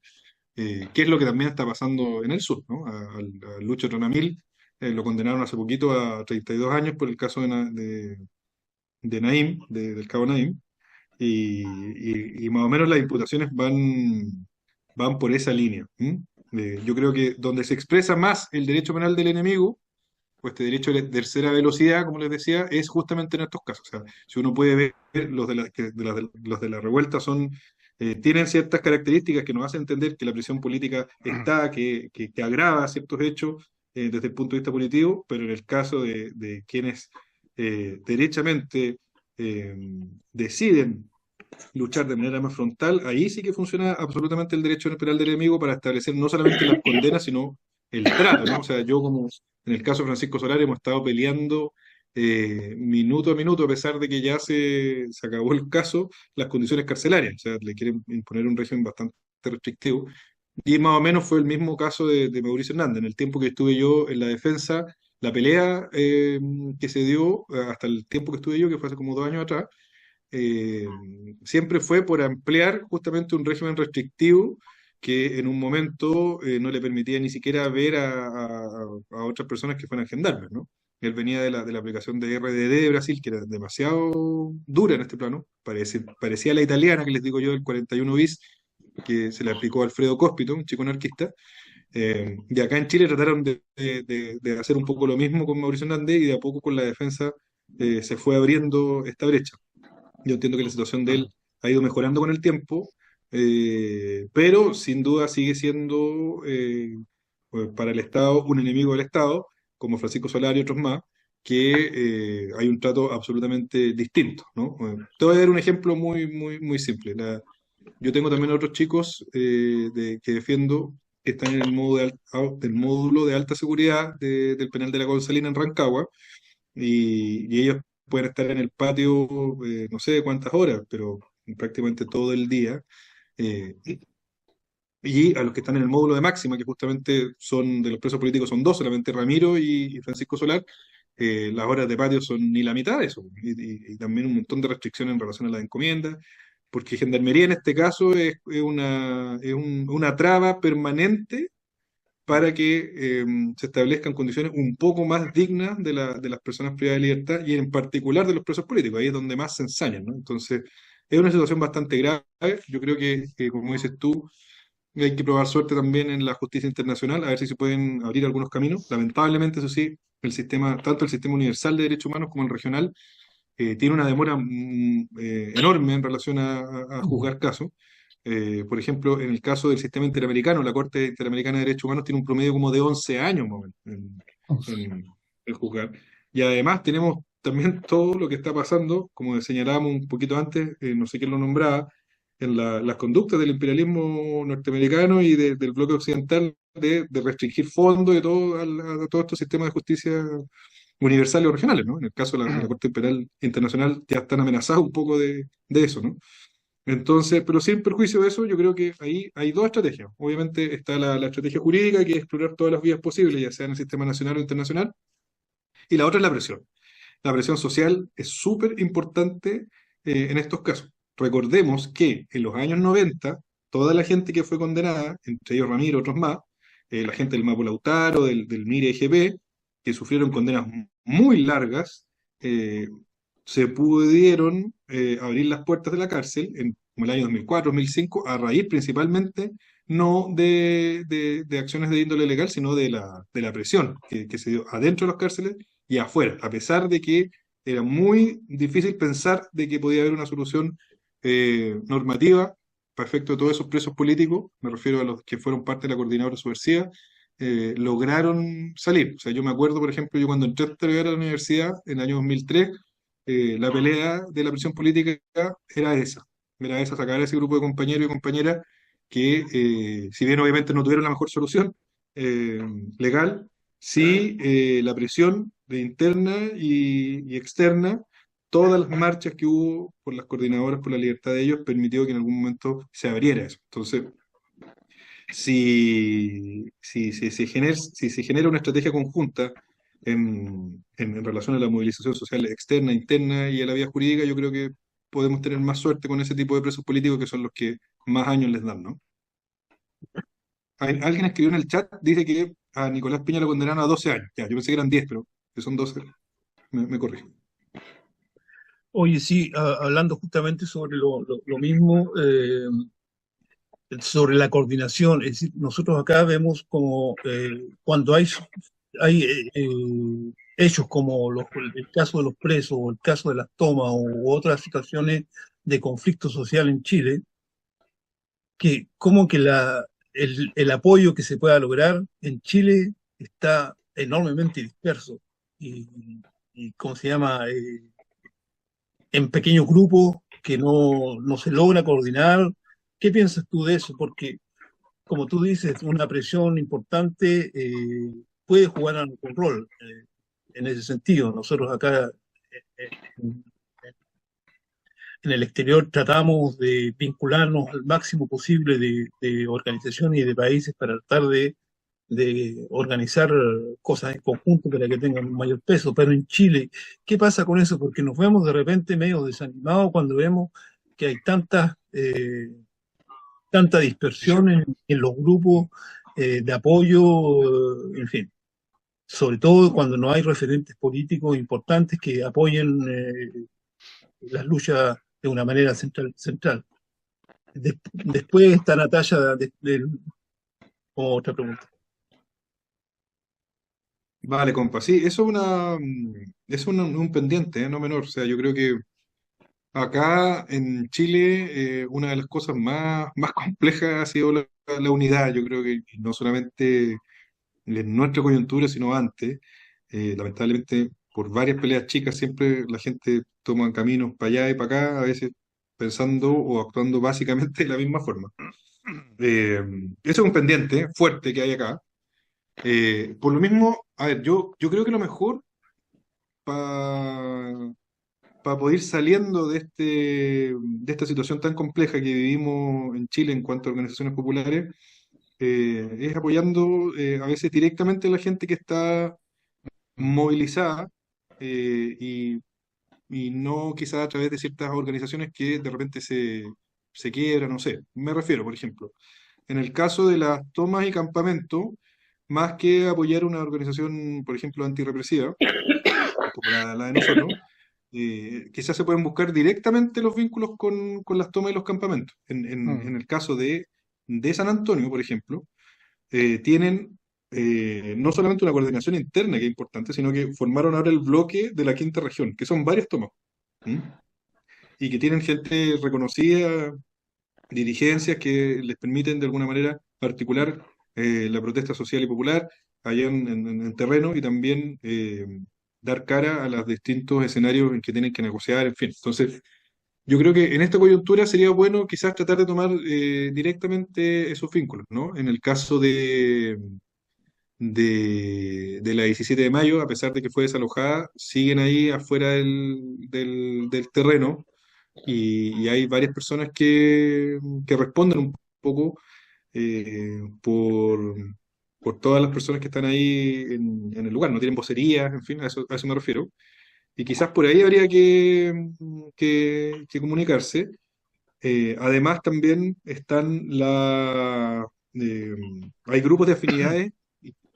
Que es lo que también está pasando en el sur, ¿no? A Lucho Tronamil lo condenaron hace poquito a 32 años por el caso de Naim, del cabo Naim, y más o menos las imputaciones van por esa línea. Yo creo que donde se expresa más el derecho penal del enemigo, o este derecho de tercera velocidad, como les decía, es justamente en estos casos. O sea, si uno puede ver, los de la revuelta tienen ciertas características que nos hacen entender que la presión política está, que agrava ciertos hechos desde el punto de vista punitivo, pero en el caso de quienes derechamente deciden luchar de manera más frontal, ahí sí que funciona absolutamente el derecho penal del enemigo para establecer no solamente las condenas, sino el trato, ¿no? O sea, yo, como en el caso de Francisco Solari, hemos estado peleando minuto a minuto, a pesar de que ya se acabó el caso, las condiciones carcelarias. O sea, le quieren imponer un régimen bastante restrictivo. Y más o menos fue el mismo caso de Mauricio Hernández. En el tiempo que estuve yo en la defensa, la pelea que se dio hasta el tiempo que estuve yo, que fue hace como 2 años atrás, siempre fue por ampliar justamente un régimen restrictivo que en un momento no le permitía ni siquiera ver a otras personas que fueran gendarmes, ¿no? Él venía de la aplicación de RDD de Brasil, que era demasiado dura en este plano, parecía la italiana que les digo yo, del 41 bis, que se le aplicó a Alfredo Cospito, un chico anarquista, y acá en Chile trataron de hacer un poco lo mismo con Mauricio Hernández y de a poco con la defensa se fue abriendo esta brecha. Yo entiendo que la situación de él ha ido mejorando con el tiempo, pero sin duda sigue siendo pues, para el Estado un enemigo del Estado, como Francisco Solari y otros más, que hay un trato absolutamente distinto, ¿no? Te voy a dar un ejemplo muy, muy, muy simple. Yo tengo también otros chicos que defiendo que están en el del módulo de alta seguridad del penal de la Gonzalina en Rancagua, y ellos pueden estar en el patio no sé cuántas horas, pero prácticamente todo el día. eh, y a los que están en el módulo de máxima, que justamente son de los presos políticos, son dos, solamente Ramiro y Francisco Solar, las horas de patio son ni la mitad de eso, y también un montón de restricciones en relación a las encomiendas, porque Gendarmería en este caso es una traba permanente para que se establezcan condiciones un poco más dignas de las personas privadas de libertad y en particular de los presos políticos. Ahí es donde más se ensañan, ¿no? Entonces, es una situación bastante grave. Yo creo que, como dices tú, hay que probar suerte también en la justicia internacional, a ver si se pueden abrir algunos caminos. Lamentablemente, eso sí, tanto el sistema universal de derechos humanos como el regional, tiene una demora enorme en relación a juzgar casos. Por ejemplo, en el caso del sistema interamericano, la Corte Interamericana de Derechos Humanos tiene un promedio como de 11 años más o menos, en juzgar. Y además tenemos también todo lo que está pasando, como señalábamos un poquito antes, no sé quién lo nombraba, en las conductas del imperialismo norteamericano y del bloque occidental de restringir fondos y todo a todos estos sistemas de justicia universales o regionales, ¿no? En el caso de la Corte Penal Internacional ya están amenazados un poco de eso, ¿no? Entonces, pero sin perjuicio de eso, yo creo que ahí hay dos estrategias. Obviamente está la estrategia jurídica, que es explorar todas las vías posibles, ya sea en el sistema nacional o internacional, y la otra es la presión. La presión social es súper importante en estos casos. Recordemos que en los años 90, toda la gente que fue condenada, entre ellos Ramiro y otros más, la gente del Mapo Lautaro, del MIRE EGP, que sufrieron condenas muy largas, eh, se pudieron abrir las puertas de la cárcel en como el año 2004, 2005, a raíz principalmente no de acciones de índole legal, sino de la presión que se dio adentro de las cárceles y afuera, a pesar de que era muy difícil pensar de que podía haber una solución normativa para efecto de todos esos presos políticos, me refiero a los que fueron parte de la coordinadora subversiva, lograron salir. O sea, yo me acuerdo, por ejemplo, yo cuando entré a estudiar a la universidad en el año 2003, la pelea de la prisión política era esa, sacar a ese grupo de compañeros y compañeras que, si bien obviamente no tuvieron la mejor solución eh, legal, sí la presión de interna y externa, todas las marchas que hubo por las coordinadoras por la libertad de ellos permitió que en algún momento se abriera eso. Entonces, si se genera una estrategia conjunta en relación a la movilización social externa, interna y a la vía jurídica, yo creo que podemos tener más suerte con ese tipo de presos políticos que son los que más años les dan, ¿no? Alguien escribió en el chat, dice que a Nicolás Piña lo condenaron a 12 años. Ya, yo pensé que eran 10, pero que son 12. Me corrijo. Oye, sí, hablando justamente sobre lo mismo, sobre la coordinación, es decir, nosotros acá vemos como cuando hay hechos como el caso de los presos o el caso de las tomas u otras situaciones de conflicto social en Chile, que como que el apoyo que se pueda lograr en Chile está enormemente disperso y ¿cómo se llama? En pequeños grupos que no se logra coordinar. ¿Qué piensas tú de eso? Porque, como tú dices, una presión importante puede jugar un rol en ese sentido. Nosotros acá en, en el exterior tratamos de vincularnos al máximo posible de organizaciones y de países para tratar de de organizar cosas en conjunto para que tengan un mayor peso. Pero en Chile, ¿qué pasa con eso? Porque nos vemos de repente medio desanimados cuando vemos que hay tanta dispersión en los grupos de apoyo, en fin, sobre todo cuando no hay referentes políticos importantes que apoyen las luchas de una manera central. Después está Natalia con otra pregunta. Vale, compa. Sí, eso es un pendiente, no menor. O sea, yo creo que acá en Chile una de las cosas más complejas ha sido la unidad. Yo creo que no solamente en nuestra coyuntura, sino antes. Lamentablemente, por varias peleas chicas, siempre la gente toma caminos para allá y para acá, a veces pensando o actuando básicamente de la misma forma. Eh, Eso es un pendiente fuerte que hay acá. Por lo mismo, a ver, yo creo que lo mejor para poder ir saliendo de esta situación tan compleja que vivimos en Chile en cuanto a organizaciones populares, es apoyando a veces directamente a la gente que está movilizada y no quizás a través de ciertas organizaciones que de repente se quiebran, no sé. Me refiero, por ejemplo, en el caso de las tomas y campamentos, más que apoyar una organización, por ejemplo, antirrepresiva, como la de nosotros, quizás se pueden buscar directamente los vínculos con las tomas y los campamentos. En el caso de San Antonio, por ejemplo, tienen no solamente una coordinación interna que es importante, sino que formaron ahora el bloque de la quinta región, que son varias tomas, ¿m? Y que tienen gente reconocida, dirigencias que les permiten de alguna manera articular la protesta social y popular allá en terreno y también dar cara a los distintos escenarios en que tienen que negociar, en fin. Entonces, yo creo que en esta coyuntura sería bueno quizás tratar de tomar directamente esos vínculos, ¿no? En el caso de la 17 de mayo, a pesar de que fue desalojada, siguen ahí afuera del terreno y hay varias personas que responden un poco por todas las personas que están ahí en el lugar, no tienen vocería, en fin, a eso me refiero. Y quizás por ahí habría que comunicarse. Además, también eh, hay grupos de afinidades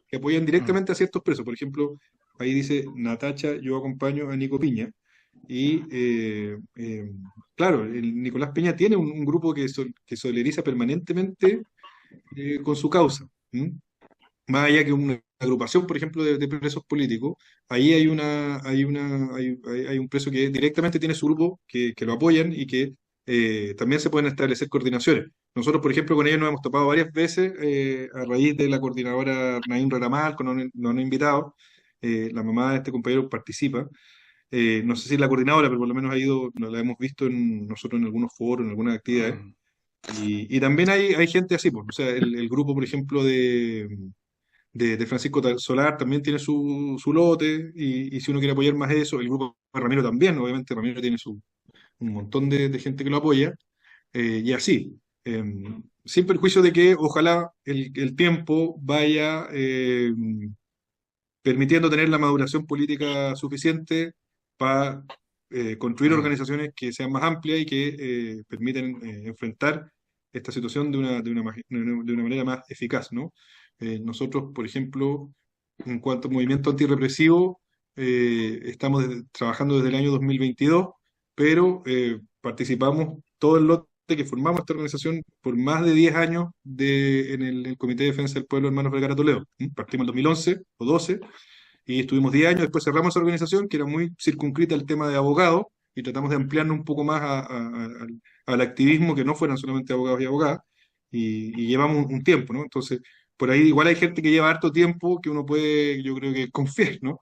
que apoyan directamente a ciertos presos. Por ejemplo, ahí dice Natacha, yo acompaño a Nico Piña. Y claro, el Nicolás Peña tiene un grupo que solidariza permanentemente con su causa. ¿M? Más allá que una agrupación, por ejemplo, de presos políticos, ahí hay un preso que directamente tiene su grupo que lo apoyan y que también se pueden establecer coordinaciones. Nosotros, por ejemplo, con ellos nos hemos topado varias veces a raíz de la coordinadora Naín Raramal, que nos han invitado. La mamá de este compañero participa. No sé si es la coordinadora, pero por lo menos ha ido, nos la hemos visto nosotros en algunos foros, en algunas actividades. Y también hay gente así, pues, o sea, el grupo, por ejemplo, de Francisco Solar también tiene su lote, y si uno quiere apoyar más eso, el grupo de Ramiro también, obviamente Ramiro tiene un montón de gente que lo apoya, y así, sin perjuicio de que ojalá el tiempo vaya permitiendo tener la maduración política suficiente para construir organizaciones que sean más amplias y que permiten enfrentar esta situación de una manera más eficaz, ¿no? Nosotros, por ejemplo, en cuanto a movimiento antirrepresivo, estamos trabajando desde el año 2022, pero participamos todo el lote que formamos esta organización por más de 10 años en el Comité de Defensa del Pueblo Hermanos Vergara Toledo. Partimos en 2011 o 12 y estuvimos 10 años, después cerramos esa organización que era muy circunscrita al tema de abogados y tratamos de ampliarnos un poco más al activismo, que no fueran solamente abogados y abogadas, y llevamos un tiempo, ¿no? Entonces, por ahí igual hay gente que lleva harto tiempo que uno puede, yo creo que confiar, ¿no?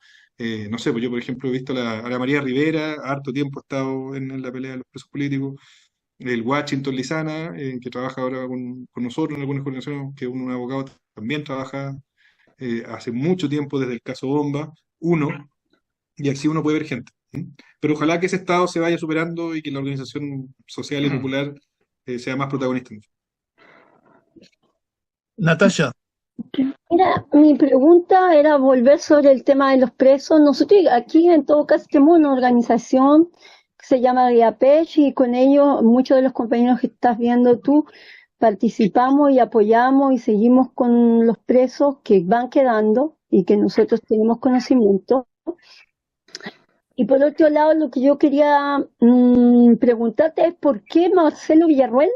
No sé, pues yo por ejemplo he visto a la María Rivera, harto tiempo ha estado en la pelea de los presos políticos, el Washington Lizana, que trabaja ahora con nosotros en algunas organizaciones, que un abogado también trabaja hace mucho tiempo desde el caso Bomba, y así uno puede ver gente. ¿M? Pero ojalá que ese estado se vaya superando y que la organización social y popular sea más protagonista. Natalia, Mira, mi pregunta era volver sobre el tema de los presos. Nosotros aquí en todo caso tenemos una organización que se llama GIAPECH y con ello muchos de los compañeros que estás viendo tú participamos y apoyamos y seguimos con los presos que van quedando y que nosotros tenemos conocimiento. Y por otro lado, lo que yo quería preguntarte es por qué Marcelo Villarroel,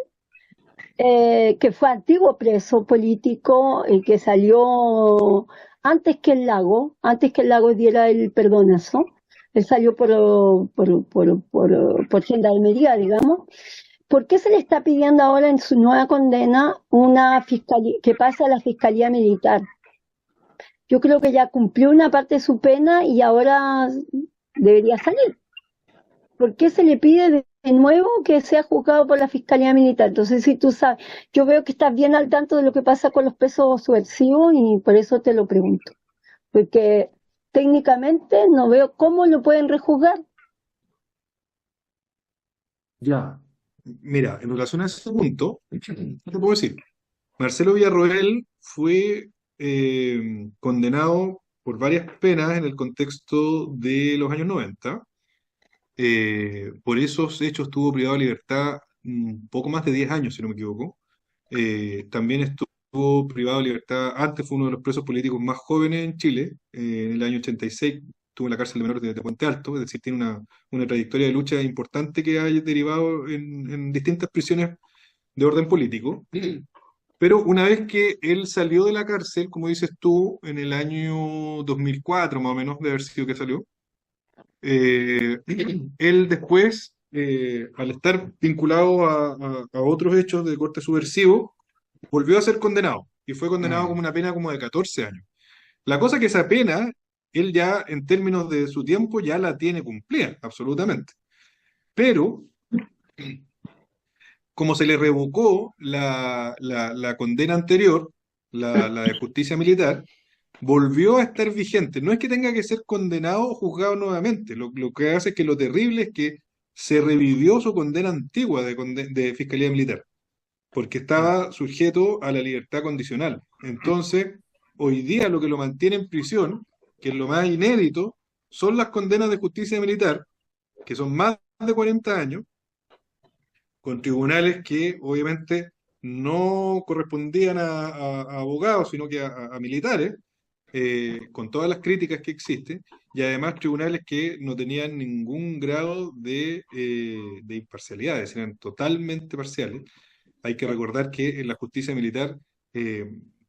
que fue antiguo preso político, que salió antes que el Lago diera el perdonazo, él salió por gendarmería, digamos. ¿Por qué se le está pidiendo ahora en su nueva condena una fiscalía, que pase a la Fiscalía Militar? Yo creo que ya cumplió una parte de su pena y ahora debería salir. ¿Por qué se le pide de nuevo que sea juzgado por la Fiscalía Militar? Entonces, si tú sabes, yo veo que estás bien al tanto de lo que pasa con los presos subversivos y por eso te lo pregunto. Porque técnicamente no veo cómo lo pueden rejuzgar. Ya. Mira, en relación a ese punto, ¿qué te puedo decir? Marcelo Villarroel fue condenado por varias penas en el contexto de los años 90. Por esos hechos estuvo privado de libertad poco más de 10 años, si no me equivoco. También estuvo privado de libertad, antes fue uno de los presos políticos más jóvenes en Chile, en el año 86 estuvo en la cárcel de menores de Puente Alto, es decir, tiene una trayectoria de lucha importante que ha derivado en distintas prisiones de orden político. Pero una vez que él salió de la cárcel, como dices tú, en el año 2004 más o menos, de haber sido que salió, eh, él después, al estar vinculado a otros hechos de corte subversivo, volvió a ser condenado y fue condenado como una pena como de 14 años. La cosa que esa pena, él ya en términos de su tiempo ya la tiene cumplida, absolutamente. Pero como se le revocó la condena anterior, la de justicia militar, volvió a estar vigente. No es que tenga que ser condenado o juzgado nuevamente. Lo que hace es que lo terrible es que se revivió su condena antigua de Fiscalía Militar, porque estaba sujeto a la libertad condicional. Entonces, hoy día lo que lo mantiene en prisión, que es lo más inédito, son las condenas de justicia militar, que son más de 40 años, con tribunales que obviamente no correspondían a abogados, sino que a militares, con todas las críticas que existen, y además tribunales que no tenían ningún grado de imparcialidad, es decir, eran totalmente parciales. Hay que recordar que en la justicia militar,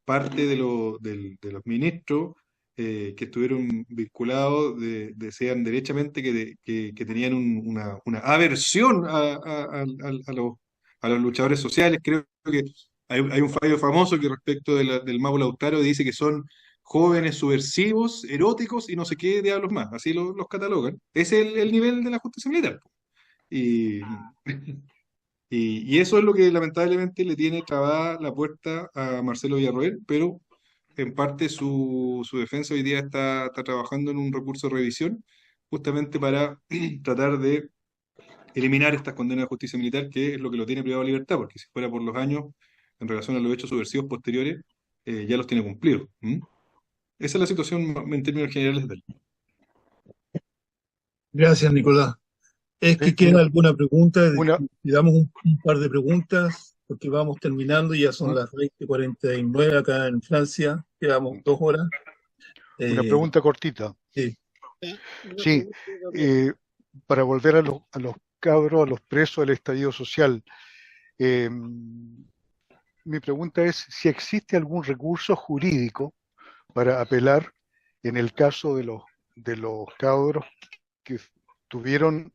parte de los ministros que estuvieron vinculados decían derechamente que tenían una aversión a los luchadores sociales. Creo que hay un fallo famoso que respecto del Mago Lautaro dice que son jóvenes subversivos, eróticos y no sé qué diablos más, así los catalogan. Ese es el nivel de la justicia militar. Y, y eso es lo que lamentablemente le tiene trabada la puerta a Marcelo Villarroel, pero en parte su defensa hoy día está trabajando en un recurso de revisión justamente para tratar de eliminar estas condenas de justicia militar, que es lo que lo tiene privado de libertad, porque si fuera por los años en relación a los hechos subversivos posteriores, ya los tiene cumplidos. ¿Mm? Esa es la situación en términos generales de él. Gracias, Nicolás. ¿Es que queda alguna pregunta? Una, Le damos un par de preguntas porque vamos terminando, ya son las 20:49 acá en Francia, quedamos 2 horas. una pregunta cortita. Sí. Sí, para volver a los cabros, a los presos del estallido social, mi pregunta es si existe algún recurso jurídico para apelar en el caso de los cabros que tuvieron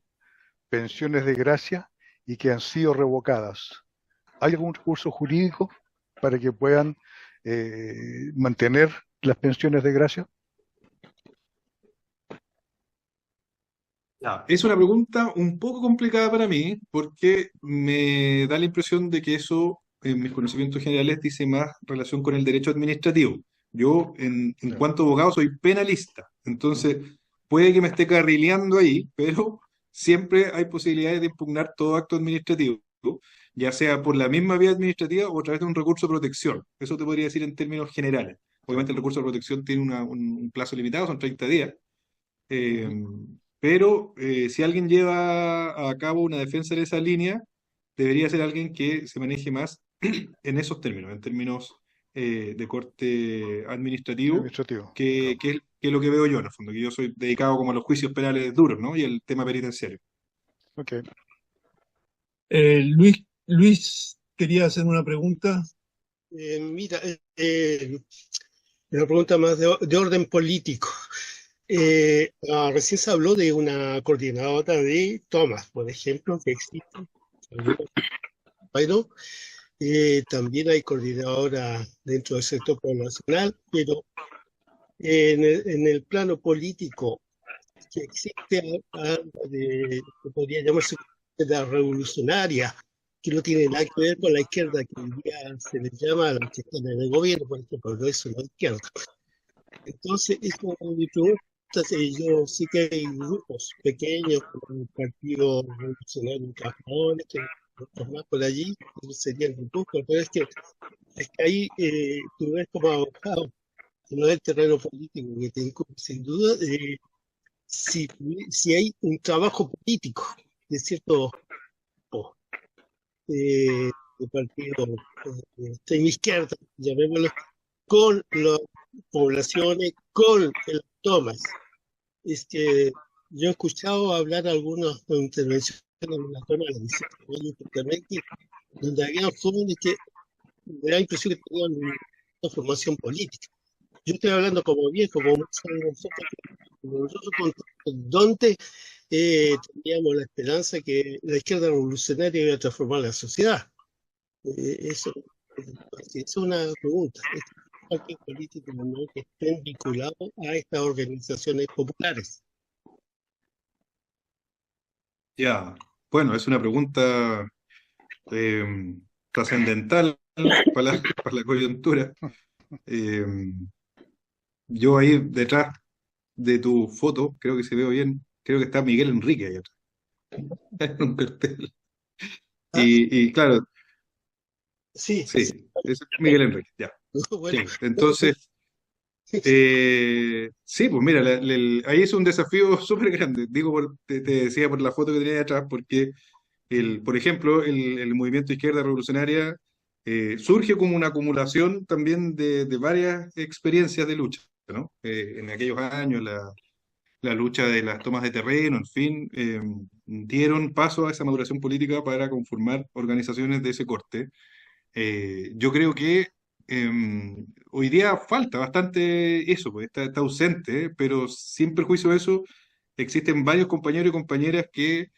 pensiones de gracia y que han sido revocadas. ¿Hay algún recurso jurídico para que puedan mantener las pensiones de gracia? Es una pregunta un poco complicada para mí porque me da la impresión de que eso, en mis conocimientos generales, dice más relación con el derecho administrativo. Yo, en cuanto a abogado, soy penalista, entonces puede que me esté carrileando ahí, pero siempre hay posibilidades de impugnar todo acto administrativo. ya sea por la misma vía administrativa o a través de un recurso de protección. Eso te podría decir en términos generales. Obviamente el recurso de protección tiene un plazo limitado, son 30 días. Pero si alguien lleva a cabo una defensa en esa línea, debería ser alguien que se maneje más en esos términos, en términos de corte administrativo, Administrativo. que es lo que veo yo en el fondo, que yo soy dedicado como a los juicios penales duros, ¿no? Y el tema penitenciario. Ok. Luis quería hacer una pregunta. Mira, una pregunta más de orden político. Recién se habló de una coordinadora de tomas, por ejemplo, que existe. Bueno, también hay coordinadora dentro del sector poblacional, pero en el plano político que existe algo que podría llamarse la revolucionaria, que no tiene nada que ver con la izquierda que hoy día se le llama a la que está en el gobierno, por ejemplo, no es una izquierda. Entonces, eso mi pregunta. Yo sí que hay grupos pequeños, como el Partido Revolucionario de Trabajadores, que otros más por allí, esos serían grupos, pero es que ahí tú ves como abogado, que no es el terreno político que te incumbe, sin duda, si hay un trabajo político de cierto tipo, de partido de extrema izquierda, llamémoslo, con las poblaciones, con las tomas. Es que yo he escuchado hablar algunas intervenciones en la toma de la internet, donde había jóvenes que me da la impresión que tenían una formación política. Yo estoy hablando como viejo, como muchos de nosotros, donde teníamos la esperanza que la izquierda revolucionaria iba a transformar la sociedad. Eso es una pregunta. Cualquier político, ¿no?, que estén vinculados a estas organizaciones populares. Ya, bueno, es una pregunta trascendental para la coyuntura. Yo ahí detrás de tu foto, creo que se ve bien, creo que está Miguel Enrique ahí atrás, en un cartel. Y claro, Sí, sí, es Miguel Enrique, ya. bueno, Sí, entonces, sí, pues mira, ahí es un desafío súper grande. Digo, te decía por la foto que tenía ahí atrás, porque, por ejemplo, el movimiento izquierda revolucionaria surge como una acumulación también de varias experiencias de lucha, ¿no? En aquellos años, la lucha de las tomas de terreno, en fin, dieron paso a esa maduración política para conformar organizaciones de ese corte. Yo creo que hoy día falta bastante eso, pues está ausente, pero sin perjuicio de eso, existen varios compañeros y compañeras que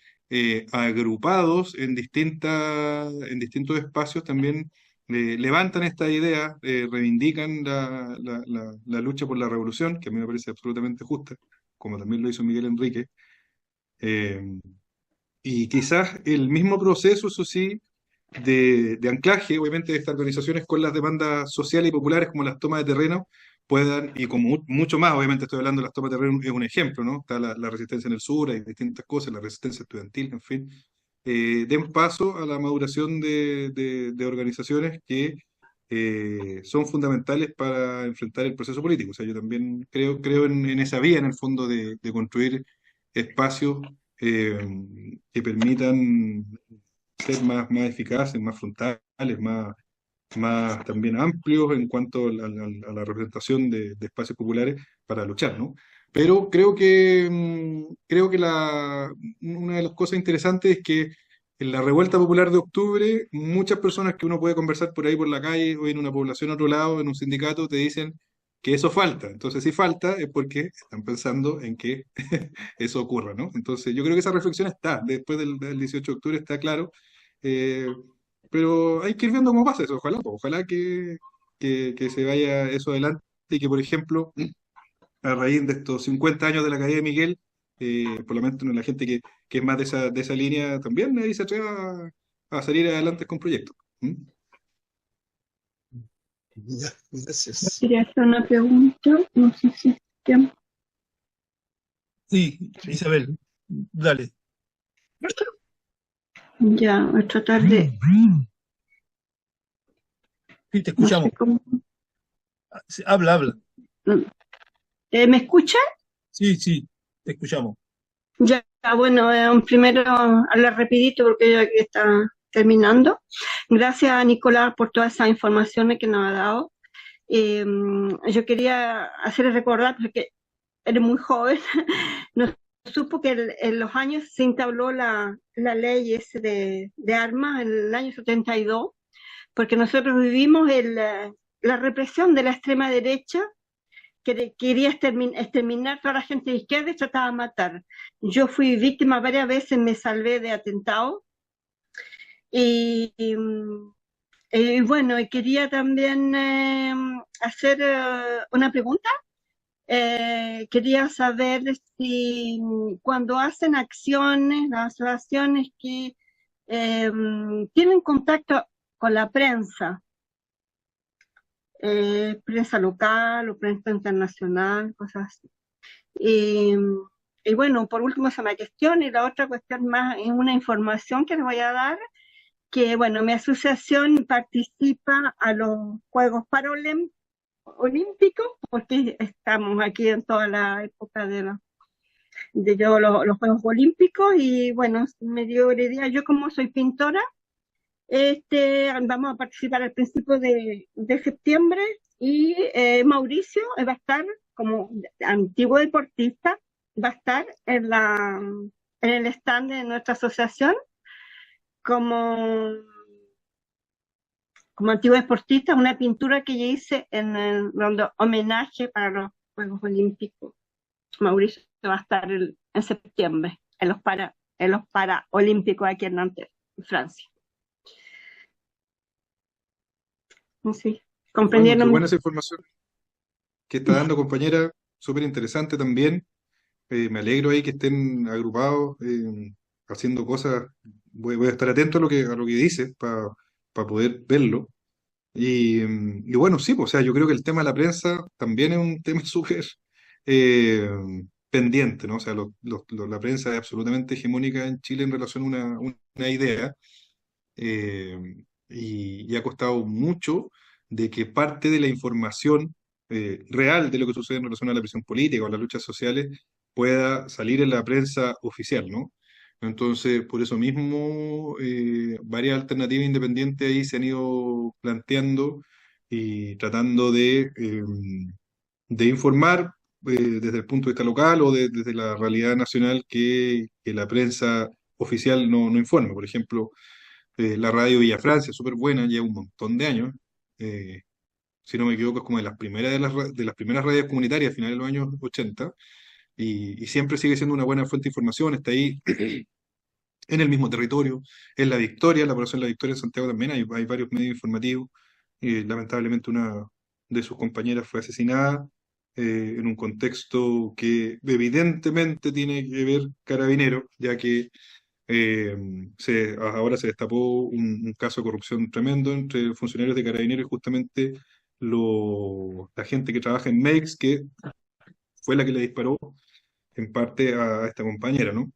agrupados en distintos espacios también levantan esta idea, reivindican la lucha por la revolución, que a mí me parece absolutamente justa, como también lo hizo Miguel Enrique. Eh, y quizás el mismo proceso, eso sí, de anclaje, obviamente, de estas organizaciones con las demandas sociales y populares, como las tomas de terreno, puedan, y como mucho más, obviamente estoy hablando de las tomas de terreno, es un ejemplo, ¿no? Está la resistencia en el sur, hay distintas cosas, la resistencia estudiantil, en fin, den paso a la maduración de organizaciones que son fundamentales para enfrentar el proceso político. O sea, yo también creo en esa vía, en el fondo, de construir espacios que permitan ser más eficaces, más frontales, más también amplios en cuanto a la representación de espacios populares para luchar, ¿no? Pero creo que una de las cosas interesantes es que en la revuelta popular de octubre, muchas personas que uno puede conversar por ahí por la calle o en una población a otro lado, en un sindicato, te dicen que eso falta. Entonces, si falta es porque están pensando en que eso ocurra, ¿no? Entonces, yo creo que esa reflexión está, después del 18 de octubre está claro, eh, pero hay que ir viendo cómo pasa eso, ojalá, pues, ojalá que se vaya eso adelante y que, por ejemplo, a raíz de estos 50 años de la caída de Miguel, por lo menos la gente que es más de esa línea también ahí se atreva a salir adelante con proyectos. ¿Mm? ya, gracias. Quería hacer una pregunta, no sé si es tiempo. Sí, Isabel, dale. Ya, voy a tratar de, Sí, te no sé escuchamos. cómo. Sí, habla, habla. ¿Me escucha? Sí, sí, te escuchamos. Ya, bueno, primero hablar rapidito porque ya que está terminando. Gracias a Nicolás por todas esas informaciones que nos ha dado. Yo quería hacerle recordar, porque eres muy joven, no supo que en los años se entabló la ley ese de armas en el año 72, porque nosotros vivimos la represión de la extrema derecha que quería exterminar toda la gente de izquierda y trataba de matar. Yo fui víctima varias veces, me salvé de atentados y bueno, y quería también hacer una pregunta. Quería saber si cuando hacen acciones, las asociaciones que tienen contacto con la prensa, prensa local o prensa internacional, cosas así. Y bueno, por último esa es una cuestión, y la otra cuestión más es una información que les voy a dar, que bueno, mi asociación participa a los Juegos Paralímpicos, porque estamos aquí en toda la época de los Juegos Olímpicos, y bueno, me dio la idea, yo como soy pintora, vamos a participar al principio de septiembre, y Mauricio va a estar como antiguo deportista, va a estar en el stand de nuestra asociación como, como antiguo deportista, una pintura que yo hice donde homenaje para los Juegos Olímpicos. Mauricio va a estar en septiembre en los Paraolímpicos aquí en Nantes, en Francia. Sí, Bueno, qué comprendieron. buena esa información que está dando, compañera, súper interesante también. Me alegro ahí que estén agrupados, haciendo cosas. Voy a estar atento a lo que dice para poder verlo. Y bueno, sí, pues, o sea, yo creo que el tema de la prensa también es un tema súper eh, pendiente, ¿no? O sea, la prensa es absolutamente hegemónica en Chile en relación a una idea, eh, y ha costado mucho de que parte de la información real de lo que sucede en relación a la presión política o a las luchas sociales pueda salir en la prensa oficial, ¿no? Entonces, por eso mismo, varias alternativas independientes ahí se han ido planteando y tratando de informar desde el punto de vista local o desde la realidad nacional que la prensa oficial no informa. Por ejemplo, la radio Villa Francia, súper buena, lleva un montón de años. eh, si no me equivoco, es como de las primeras radios comunitarias a finales de los años 80, y siempre sigue siendo una buena fuente de información. Está ahí en el mismo territorio. En La Victoria, la población de La Victoria en Santiago también hay varios medios informativos. Lamentablemente una de sus compañeras fue asesinada en un contexto que evidentemente tiene que ver Carabineros, ya que eh, ahora se destapó un caso de corrupción tremendo entre funcionarios de Carabineros y justamente la gente que trabaja en MEX, que fue la que le disparó en parte a esta compañera, ¿no?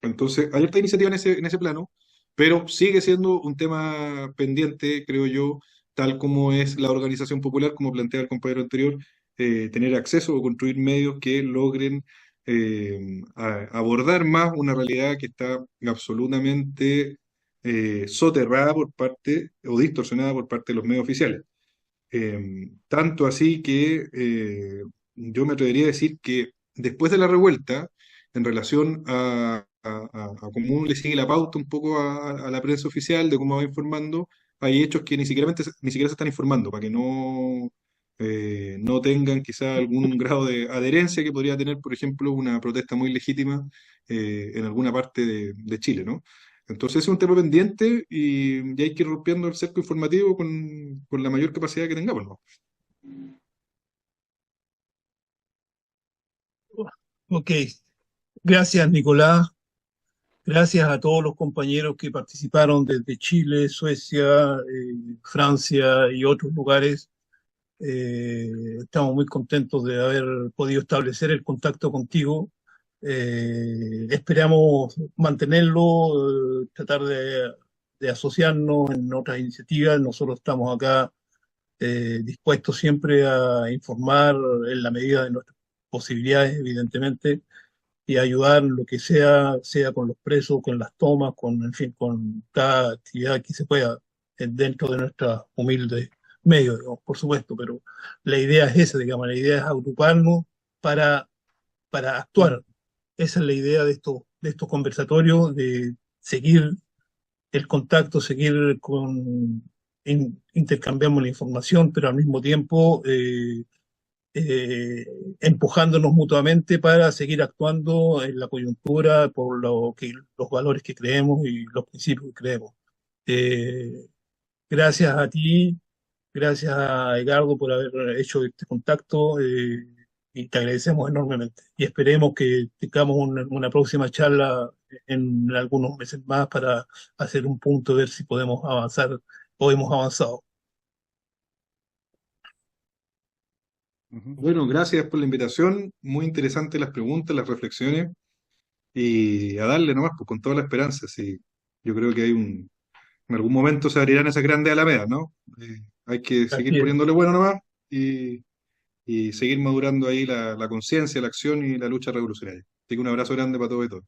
Entonces, hay harta iniciativa en ese plano, pero sigue siendo un tema pendiente, creo yo, tal como es la organización popular, como plantea el compañero anterior, tener acceso o construir medios que logren abordar más una realidad que está absolutamente soterrada por parte o distorsionada por parte de los medios oficiales. Tanto así que yo me atrevería a decir que después de la revuelta, en relación a cómo uno le sigue la pauta un poco a la prensa oficial de cómo va informando, hay hechos que ni siquiera se están informando para que no tengan quizá algún grado de adherencia que podría tener, por ejemplo, una protesta muy legítima en alguna parte de Chile, ¿no? Entonces es un tema pendiente y hay que ir rompiendo el cerco informativo con la mayor capacidad que tengamos, ¿no? Ok, gracias Nicolás, gracias a todos los compañeros que participaron desde Chile, Suecia, Francia y otros lugares. Estamos muy contentos de haber podido establecer el contacto contigo. Esperamos mantenerlo, tratar de asociarnos en otras iniciativas. Nosotros estamos acá dispuestos siempre a informar en la medida de nuestras posibilidades, evidentemente, y ayudar en lo que sea, sea con los presos, con las tomas, con, en fin, con cada actividad que se pueda dentro de nuestra humilde medio, digamos, por supuesto, pero la idea es esa, digamos, la idea es agruparnos para, para actuar. Esa es la idea de estos conversatorios, de seguir el contacto, seguir con, intercambiamos la información, pero al mismo tiempo empujándonos mutuamente para seguir actuando en la coyuntura por los valores que creemos y los principios que creemos. Eh, Gracias a ti, gracias a Edgardo por haber hecho este contacto y te agradecemos enormemente. Y esperemos que tengamos una próxima charla en algunos meses más para hacer un punto, ver si podemos avanzar o hemos avanzado. Bueno, gracias por la invitación, muy interesantes las preguntas, las reflexiones, y a darle nomás, pues con toda la esperanza, sí. Yo creo que en algún momento se abrirán esas grandes alamedas, ¿no? Hay que seguir Así es. poniéndole bueno nomás y seguir madurando ahí la conciencia, la acción y la lucha revolucionaria. Así que un abrazo grande para todos y todas.